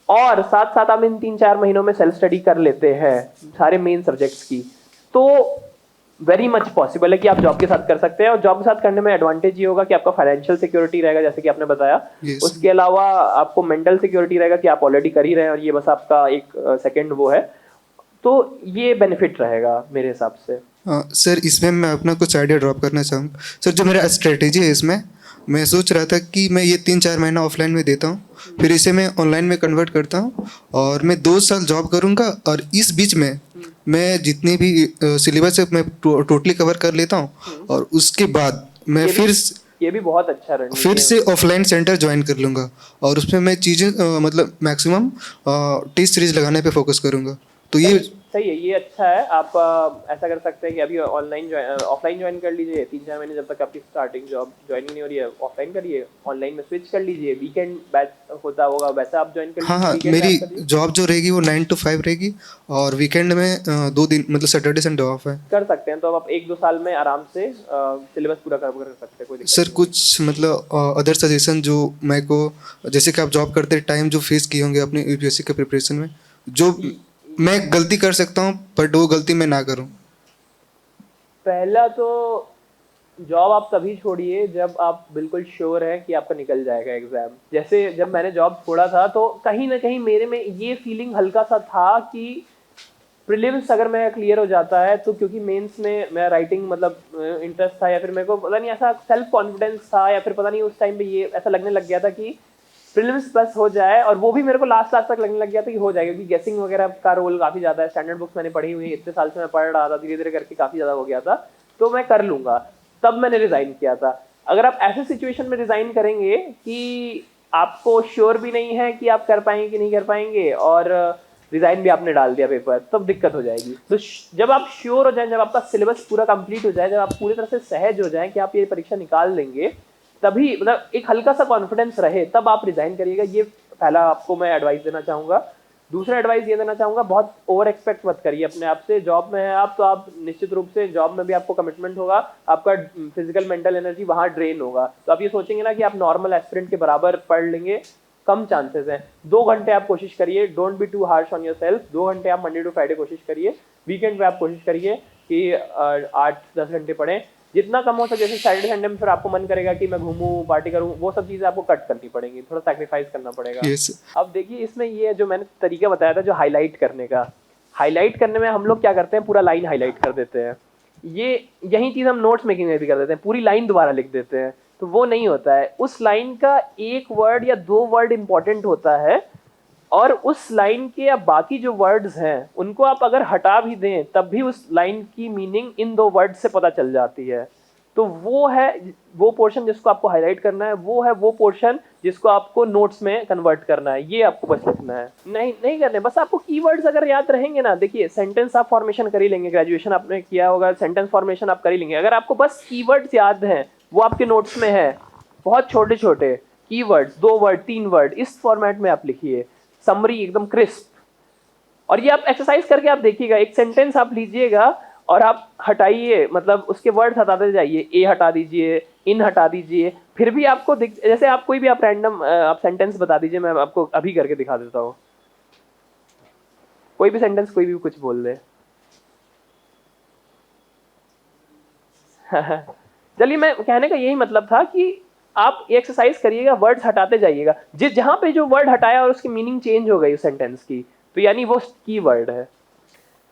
और साथ साथ आप इन 3-4 महीनों में सेल्फ स्टडी कर लेते हैं सारे मेन सब्जेक्ट्स की, तो वेरी मच पॉसिबल है कि आप जॉब के साथ कर सकते हैं। और जॉब के साथ करने में एडवांटेज ये होगा कि आपका फाइनेंशियल सिक्योरिटी रहेगा, जैसे कि आपने बताया। उसके अलावा आपको मेंटल सिक्योरिटी रहेगा कि आप ऑलरेडी कर ही रहे हैं और ये बस आपका एक सेकेंड वो है, तो ये बेनिफिट रहेगा मेरे हिसाब से। सर इसमें मैं अपना कुछ आइडिया ड्रॉप करना चाहूँगा। सर जो मेरा स्ट्रेटेजी है इसमें, मैं सोच रहा था कि मैं ये 3-4 महीना ऑफलाइन में देता हूँ, फिर इसे मैं ऑनलाइन में कन्वर्ट करता हूँ और मैं 2 साल जॉब करूँगा, और इस बीच में मैं जितनी भी सिलेबस है मैं टोटली कवर कर लेता हूँ, और उसके बाद मैं ये भी बहुत अच्छा रणनीति फिर से ऑफलाइन सेंटर ज्वाइन कर लूँगा और उसमें मैं चीज़ें मतलब मैक्सिमम टेस्ट सीरीज लगाने पे फोकस करूँगा। तो ये सही है, ये अच्छा है। आप ऐसा कर सकते हैं कि अभी ऑफलाइन ज्वाइन कर लीजिए 3-4 महीने, जब तक आपकी स्टार्टिंग जॉब ज्वाइनिंग नहीं हो रही है ऑफलाइन करिए, ऑनलाइन में स्विच कर लीजिए, वीकेंड बैच होता होगा वैसा आप ज्वाइन कर लीजिए। हाँ, मेरी जॉब जो रहेगी वो 9 to 5 रहेगी और वीकेंड में 2 दिन मतलब सैटरडे संडे ऑफ है। कर सकते हैं, तो आप 1-2 साल में आराम से सिलेबस पूरा कर सकते हैं, कोई दिक्कत सर कुछ मतलब अदर सजेशन जो मेरे को, जैसे कि आप जॉब करते टाइम जो फेस किए होंगे अपने यूपीएससी के प्रिपरेशन में, जो मैं गलती कर सकता हूँ बट वो गलती मैं ना करूँ। पहला तो जॉब आप तभी छोड़िए जब आप बिल्कुल श्योर है कि आपका निकल जाएगा एग्जाम। जैसे जब मैंने जॉब छोड़ा था तो कहीं ना कहीं मेरे में ये फीलिंग हल्का सा था कि प्रीलिम्स अगर मेरा क्लियर हो जाता है तो, क्योंकि मेंस में मेरा राइटिंग मतलब इंटरेस्ट था, या फिर मेरे को पता नहीं ऐसा सेल्फ कॉन्फिडेंस था, या फिर पता नहीं उस टाइम पे ये ऐसा लगने लग गया था कि प्रीलिम्स बस हो जाए, और वो भी मेरे को लास्ट तक लगने लग गया था कि हो जाएगा, क्योंकि गेसिंग वगैरह का रोल काफ़ी ज़्यादा है। स्टैंडर्ड बुक्स मैंने पढ़ी हुई है, इतने साल से मैं पढ़ रहा था, धीरे धीरे करके काफ़ी ज़्यादा हो गया था, तो मैं कर लूँगा। तब मैंने रिज़ाइन किया था। अगर आप ऐसे सिचुएशन में रिज़ाइन करेंगे कि आपको श्योर भी नहीं है कि आप कर पाएंगे कि नहीं कर पाएंगे, और रिज़ाइन भी आपने डाल दिया पेपर, तब दिक्कत हो जाएगी। तो जब आप श्योर हो जाएं, जब आपका सिलेबस पूरा कंप्लीट हो जाए, जब आप पूरी तरह से सहज हो जाएं कि आप ये परीक्षा निकाल लेंगे, तभी मतलब एक हल्का सा कॉन्फिडेंस रहे, तब आप रिज़ाइन करिएगा। ये पहला आपको मैं एडवाइस देना चाहूँगा। दूसरा एडवाइस ये देना चाहूँगा, बहुत ओवर एक्सपेक्ट मत करिए अपने आप से। जॉब में है आप तो आप निश्चित रूप से जॉब में भी आपको कमिटमेंट होगा, आपका फिजिकल मेंटल एनर्जी वहाँ ड्रेन होगा, तो आप ये सोचेंगे ना कि आप नॉर्मल एस्पिरेंट के बराबर पढ़ लेंगे, कम चांसेस हैं। 2 घंटे आप कोशिश करिए, don't be too harsh on your self. 2 घंटे आप मंडे टू फ्राइडे कोशिश करिए, वीकेंड पे आप कोशिश करिए कि 8-10 घंटे पढ़ें, जितना कम हो सके। जैसे सैटरडे संडे में फिर आपको मन करेगा कि मैं घूमूं, पार्टी करूं, वो सब चीज़ें आपको कट करनी पड़ेंगी, थोड़ा सैक्रिफाइस करना पड़ेगा। Yes. अब देखिए इसमें ये जो मैंने तरीका बताया था जो हाईलाइट करने का, हाईलाइट करने में हम लोग क्या करते हैं, पूरा लाइन हाईलाइट कर देते हैं। यही चीज़ हम नोट्स मेकिंग में भी कर देते हैं, पूरी लाइन दोबारा लिख देते हैं, तो वो नहीं होता है। उस लाइन का एक वर्ड या 2 वर्ड इंपॉर्टेंट होता है, और उस लाइन के या बाकी जो वर्ड्स हैं उनको आप अगर हटा भी दें तब भी उस लाइन की मीनिंग इन 2 वर्ड से पता चल जाती है। तो वो है वो पोर्शन जिसको आपको हाईलाइट करना है, वो है वो पोर्शन जिसको आपको नोट्स में कन्वर्ट करना है। ये आपको बस लिखना है, नहीं करने, बस आपको कीवर्ड्स अगर याद रहेंगे ना। देखिए सेंटेंस आप फॉर्मेशन कर ही लेंगे, ग्रेजुएशन आपने किया होगा, सेंटेंस फॉर्मेशन आप कर ही लेंगे। अगर आपको बस कीवर्ड्स याद हैं, वो आपके नोट्स में है, बहुत छोटे छोटे कीवर्ड्स, 2 वर्ड 3 वर्ड, इस फॉर्मेट में आप लिखिए, समरी एकदम क्रिस्प। और ये आप एक्सरसाइज करके आप देखिएगा, एक सेंटेंस आप लीजिएगा और आप हटाइए, मतलब उसके वर्ड हटाते जाइए, ए हटा दीजिए, इन हटा दीजिए, फिर भी आपको जैसे आप कोई भी आप रैंडम आप सेंटेंस बता दीजिए, मैं आपको अभी करके दिखा देता हूँ। कोई भी सेंटेंस, कोई भी कुछ बोल दे। चलिए, मैं कहने का यही मतलब था कि आप ये एक्सरसाइज करिएगा, वर्ड्स हटाते जाइएगा, जहां पे जो वर्ड हटाया और उसकी मीनिंग चेंज हो गई उस सेंटेंस की, तो यानी वो की वर्ड है।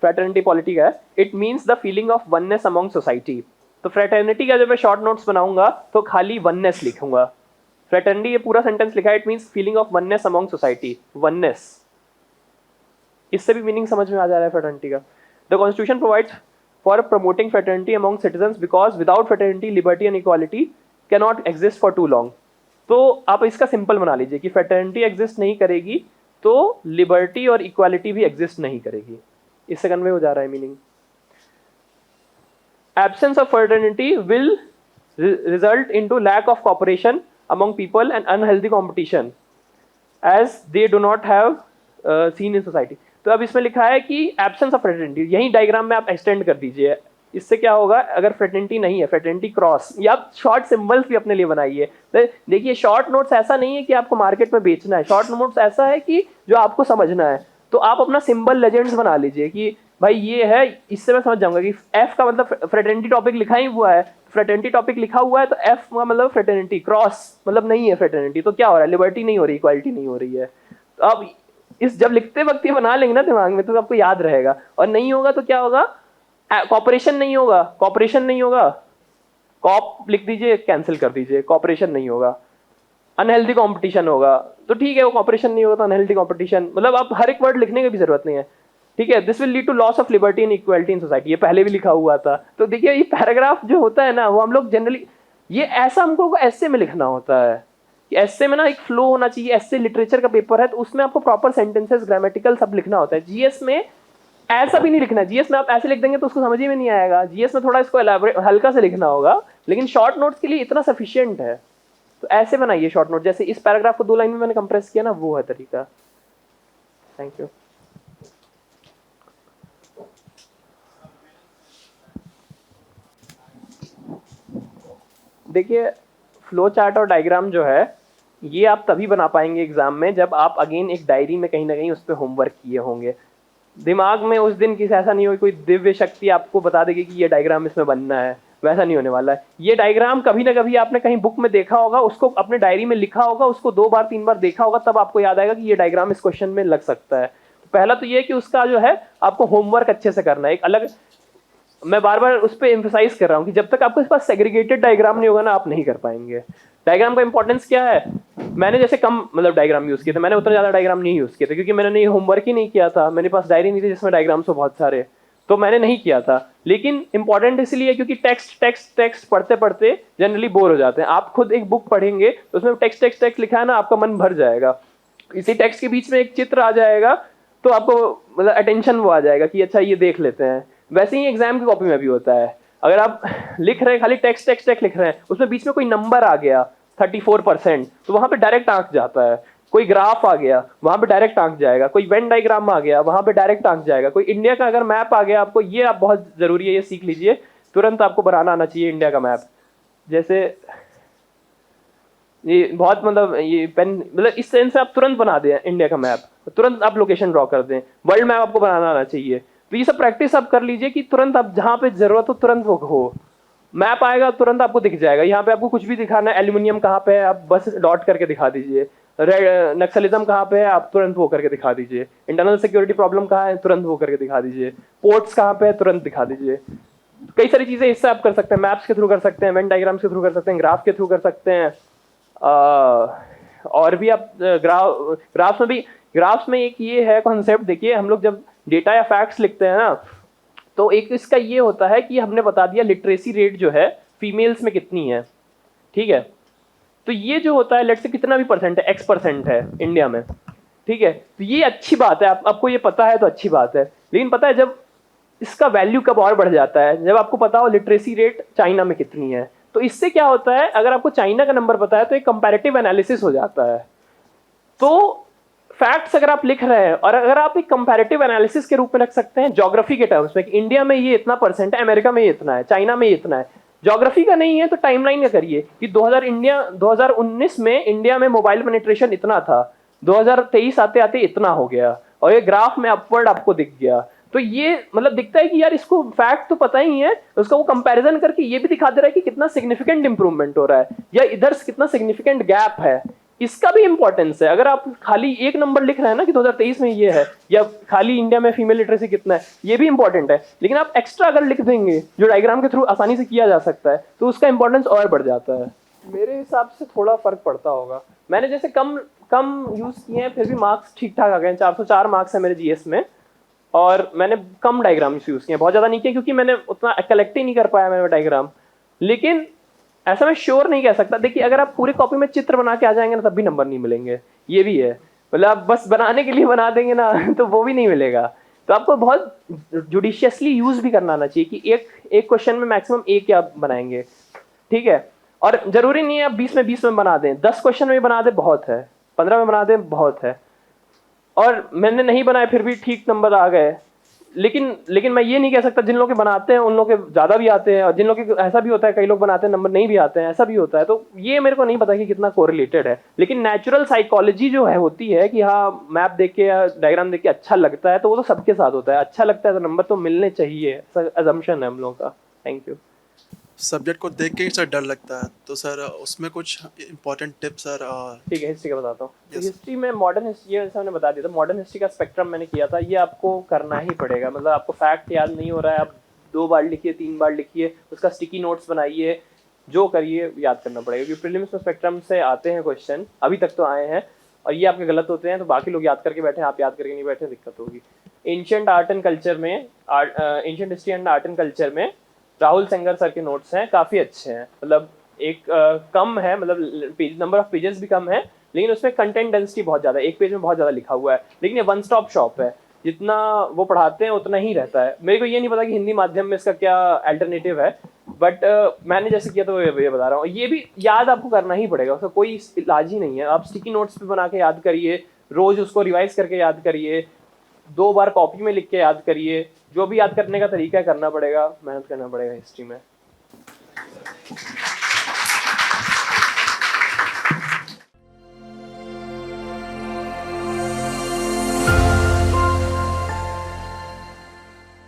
फ्रेटर्निटी पॉलिटी का है, it means the feeling of oneness among society. तो फ्रेटर्निटी का जब मैं शॉर्ट नोट्स बनाऊंगा तो खाली वननेस लिखूंगा। फ्रेटर्निटी ये पूरा सेंटेंस लिखा है, it means feeling of oneness among society, oneness. इससे भी मीनिंग समझ में आ जा रहा है फ्रेटर्निटी का। The constitution provides for promoting fraternity among citizens because without fraternity liberty and equality cannot exist for too long. तो आप इसका सिंपल बना लीजिए कि फ्रेटर्निटी एग्जिस्ट नहीं करेगी तो लिबर्टी और इक्वालिटी भी एग्जिस्ट नहीं करेगी। इससे कन्वे हो जा रहा है meaning. Absence of fraternity will result into lack of cooperation among people and unhealthy competition as they do not have seen in society. तो अब इसमें लिखा है कि एब्सेंस ऑफ फ्रेटर्निटी, यही डायग्राम में आप एक्सटेंड कर दीजिए। इससे क्या होगा, अगर फ्रेटर्निटी नहीं है, फ्रेटर्निटी क्रॉस, या आप शॉर्ट सिंबल्स भी अपने लिए बनाइए। देखिए शॉर्ट नोट्स ऐसा नहीं है कि आपको मार्केट में बेचना है, शॉर्ट नोट्स ऐसा है कि जो आपको समझना है। तो आप अपना सिंबल लेजेंड्स बना लीजिए कि भाई ये है, इससे मैं समझ जाऊंगा कि एफ का मतलब फ्रेटर्निटी टॉपिक लिखा ही हुआ है, फ्रेटर्निटी टॉपिक लिखा हुआ है, तो एफ का मतलब फ्रेटर्निटी, क्रॉस मतलब नहीं है फ्रेटर्निटी, तो क्या हो रहा है, लिबर्टी नहीं हो रही, इक्वालिटी नहीं हो रही है। तो आप इस जब लिखते वक्त ये बना लेंगे ना दिमाग में, तो आपको याद रहेगा। और नहीं होगा तो क्या होगा, कॉपरेशन नहीं होगा, कॉपरेशन नहीं होगा, कॉप लिख दीजिए, कैंसिल कर दीजिए, कॉपरेशन नहीं होगा। अनहेल्दी कंपटीशन होगा, तो ठीक है, वो कॉपरेशन नहीं होगा तो अनहेल्दी कंपटीशन, मतलब आप हर एक वर्ड लिखने की भी जरूरत नहीं है, ठीक है। This will lead to loss of liberty and equality in society, ये पहले भी लिखा हुआ था। तो देखिए ये पैराग्राफ जो होता है ना, वो हम लोग जनरली ये ऐसा हमको ऐसे में लिखना होता है कि ऐसे में ना एक फ्लो होना चाहिए। ऐसे लिटरेचर का पेपर है तो उसमें आपको प्रॉपर सेंटेंसेस, ग्रामेटिकल सब लिखना होता है। जीएस में ऐसा भी नहीं लिखना है, जीएस में आप ऐसे लिख देंगे तो उसको समझ ही में नहीं आएगा। जीएस में थोड़ा इसको एलैबोरेट हल्का से लिखना होगा, लेकिन शॉर्ट नोट्स के लिए इतना सफिशिएंट है। तो ऐसे बनाइए शॉर्ट नोट, जैसे इस पैराग्राफ को 2 लाइन में मैंने कंप्रेस किया ना, वो है तरीका। Thank you. देखिए फ्लो चार्ट और डायग्राम जो है ये आप तभी बना पाएंगे एग्जाम में जब आप अगेन एक डायरी में कहीं ना कहीं उस पर होमवर्क किए होंगे। दिमाग में उस दिन किसी ऐसा नहीं हो कोई दिव्य शक्ति आपको बता देगी कि ये डायग्राम इसमें बनना है, वैसा नहीं होने वाला है। ये डायग्राम कभी ना कभी आपने कहीं बुक में देखा होगा, उसको अपने डायरी में लिखा होगा, उसको 2 बार 3 बार देखा होगा, तब आपको याद आएगा कि ये डायग्राम इस क्वेश्चन में लग सकता है। पहला तो ये कि उसका जो है आपको होमवर्क अच्छे से करना है। एक अलग, मैं बार बार उस पर एम्फसाइज कर रहा हूँ कि जब तक आपके पास सेग्रीगेटेड डायग्राम नहीं होगा ना, आप नहीं कर पाएंगे। डायग्राम का इंपॉर्टेंस क्या है, मैंने जैसे कम मतलब डायग्राम यूज किए थे, मैंने उतना ज्यादा डायग्राम नहीं यूज किए थे क्योंकि मैंने होमवर्क ही नहीं किया था, मेरे पास डायरी नहीं थी जिसमें डायग्राम्स हो बहुत सारे, तो मैंने नहीं किया था। लेकिन इंपॉर्टेंट इसलिए क्योंकि टेक्स्ट पढ़ते पढ़ते जनरली बोर हो जाते हैं। आप खुद एक बुक पढ़ेंगे तो उसमें टेक्स्ट लिखा है ना, आपका मन भर जाएगा। इसी टेक्स्ट के बीच में एक चित्र आ जाएगा तो आपको मतलब अटेंशन वो आ जाएगा कि अच्छा ये देख लेते हैं। वैसे ही एग्जाम की कॉपी में भी होता है, अगर आप लिख रहे हैं खाली टेक्स्ट लिख रहे हैं, उसमें बीच में कोई नंबर आ गया 34%, तो वहां पे डायरेक्ट आंक जाता है। कोई ग्राफ आ गया वहां पे डायरेक्ट आंक जाएगा, कोई वेन डायग्राम आ गया वहां पे डायरेक्ट आंक जाएगा, कोई इंडिया का अगर मैप आ गया आपको, ये आप बहुत जरूरी है, ये सीख लीजिए, तुरंत आपको बनाना आना चाहिए इंडिया का मैप। जैसे ये बहुत मतलब ये पेन मतलब इस सेंस से आप तुरंत बना दें इंडिया का मैप, तुरंत आप लोकेशन ड्रॉ कर दें, वर्ल्ड मैप आपको बनाना आना चाहिए। तो ये सब प्रैक्टिस आप कर लीजिए कि तुरंत आप जहाँ पे जरूरत हो तुरंत वो हो, मैप आएगा तुरंत आपको दिख जाएगा। यहाँ पे आपको कुछ भी दिखाना है, एल्यूमिनियम कहाँ पे है आप बस डॉट करके दिखा दीजिए, नक्सलिज्म कहाँ पे है आप तुरंत वो करके दिखा दीजिए, इंटरनल सिक्योरिटी प्रॉब्लम कहाँ है तुरंत वो करके दिखा दीजिए, पोर्ट्स कहाँ पे है तुरंत दिखा दीजिए। कई सारी चीजें इससे आप कर सकते हैं, मैप्स के थ्रू कर सकते हैं, वेन डायग्राम्स के थ्रू कर सकते हैं, ग्राफ के थ्रू कर सकते हैं। और भी आप ग्राफ्स में एक ये है कॉन्सेप्ट, देखिए हम लोग जब डेटा या फैक्ट्स लिखते हैं ना, तो एक इसका ये होता है कि हमने बता दिया लिटरेसी रेट जो है फीमेल्स में कितनी है, ठीक है। तो ये जो होता है लेट से कितना भी परसेंट है, X% है इंडिया में, ठीक है। तो ये अच्छी बात है, आपको ये पता है तो अच्छी बात है। लेकिन पता है जब इसका वैल्यू कब और बढ़ जाता है, जब आपको पता हो लिटरेसी रेट चाइना में कितनी है। तो इससे क्या होता है, अगर आपको चाइना का नंबर पता है तो एक कंपैरेटिव एनालिसिस हो जाता है। तो फैक्ट्स अगर आप लिख रहे हैं और अगर आप एक कंपैरेटिव एनालिसिस के रूप में रख सकते हैं ज्योग्राफी के टर्म्स में कि इंडिया में ये इतना परसेंट है, अमेरिका में ये इतना है, चाइना में ये इतना है। ज्योग्राफी का नहीं है तो टाइमलाइन का करिए कि 2019 में इंडिया में मोबाइल पेनिट्रेशन इतना था, 2023 आते आते इतना हो गया, और ये ग्राफ में अपवर्ड आपको दिख गया। तो ये मतलब दिखता है कि यार इसको फैक्ट तो पता ही है, उसका वो कंपैरिजन करके ये भी दिखा दे रहा है कि कितना सिग्निफिकेंट इंप्रूवमेंट हो रहा है या इधर कितना सिग्निफिकेंट गैप है। इसका भी इंपॉर्टेंस है। अगर आप खाली एक नंबर लिख रहे हैं ना कि 2023 में ये है, या खाली इंडिया में फीमेल लिटरेसी कितना है, ये भी इंपॉर्टेंट है। लेकिन आप एक्स्ट्रा अगर लिख देंगे जो डायग्राम के थ्रू आसानी से किया जा सकता है, तो उसका इंपॉर्टेंस और बढ़ जाता है। मेरे हिसाब से थोड़ा फर्क पड़ता होगा। मैंने जैसे कम यूज किए हैं, फिर भी मार्क्स ठीक ठाक आ गए हैं। 404 मार्क्स है मेरे जीएस में, और मैंने कम डायग्राम्स यूज किए, बहुत ज्यादा नहीं किए क्योंकि मैंने उतना कलेक्ट ही नहीं कर पाया मैंने डायग्राम। लेकिन ऐसा मैं श्योर नहीं कह सकता। देखिए अगर आप पूरे कॉपी में चित्र बना के आ जाएंगे ना तब भी नंबर नहीं मिलेंगे, ये भी है। मतलब आप बस बनाने के लिए बना देंगे ना तो वो भी नहीं मिलेगा। तो आपको बहुत जुडिशियसली यूज भी करना आना चाहिए कि एक क्वेश्चन में मैक्सिमम एक या बनाएंगे, ठीक है। और जरूरी नहीं है आप 20 में 20 में बना दें, 10 क्वेश्चन में बना दे बहुत है, 15 में बना दें बहुत है। और मैंने नहीं बनाए फिर भी ठीक नंबर आ गए। लेकिन मैं ये नहीं कह सकता जिन लोग के बनाते हैं उन लोग के ज़्यादा भी आते हैं, और जिन लोग के ऐसा भी होता है कई लोग बनाते हैं नंबर नहीं भी आते हैं, ऐसा भी होता है। तो ये मेरे को नहीं पता कि कितना कोरिलेटेड है। लेकिन नेचुरल साइकोलॉजी जो है होती है कि हाँ मैप देख के या डायग्राम देख के अच्छा लगता है, तो वो तो सबके साथ होता है। अच्छा लगता है तो नंबर तो मिलने चाहिए, ऐसा अजम्पशन है हम लोगों का। Thank you. सब्जेक्ट को देख के ही सर डर लगता है, तो सर उसमें कुछ इंपॉर्टेंट टिप्स सर। ठीक है, हिस्ट्री का बताता हूँ। Yes. हिस्ट्री में मॉडर्न हिस्ट्री, जैसे मैंने बता दिया था, मॉडर्न हिस्ट्री का स्पेक्ट्रम मैंने किया था। ये आपको करना ही पड़ेगा। मतलब आपको फैक्ट याद नहीं हो रहा है, आप 2 बार लिखिए 3 बार लिखिए, उसका स्टिकी नोट्स बनाइए, जो करिए याद करना पड़ेगा। क्योंकि प्रीलिम्स में स्पेक्ट्रम से आते हैं क्वेश्चन, अभी तक तो आए हैं, और ये आपके गलत होते हैं तो बाकी लोग याद करके बैठे, आप याद करके नहीं बैठे, दिक्कत होगी। एंशिएंट आर्ट एंड कल्चर में, ancient history and art and culture में राहुल सेंगर सर के नोट्स हैं, काफ़ी अच्छे हैं। मतलब एक कम है, मतलब नंबर ऑफ पेजेस भी कम है, लेकिन उसमें कंटेंट डेंसिटी बहुत ज़्यादा है, एक पेज में बहुत ज़्यादा लिखा हुआ है। लेकिन ये वन स्टॉप शॉप है, जितना वो पढ़ाते हैं उतना ही रहता है। मेरे को ये नहीं पता कि हिंदी माध्यम में इसका क्या अल्टरनेटिव है, बट मैंने जैसे किया तो ये बता रहा हूँ। ये भी याद आपको करना ही पड़ेगा, उसका कोई इलाज ही नहीं है। आप स्टिकी नोट्स पे बना के याद करिए, रोज़ उसको रिवाइज करके याद करिए, 2 बार कॉपी में लिख के याद करिए। जो भी याद करने का तरीका है करना पड़ेगा, मेहनत करना पड़ेगा हिस्ट्री में।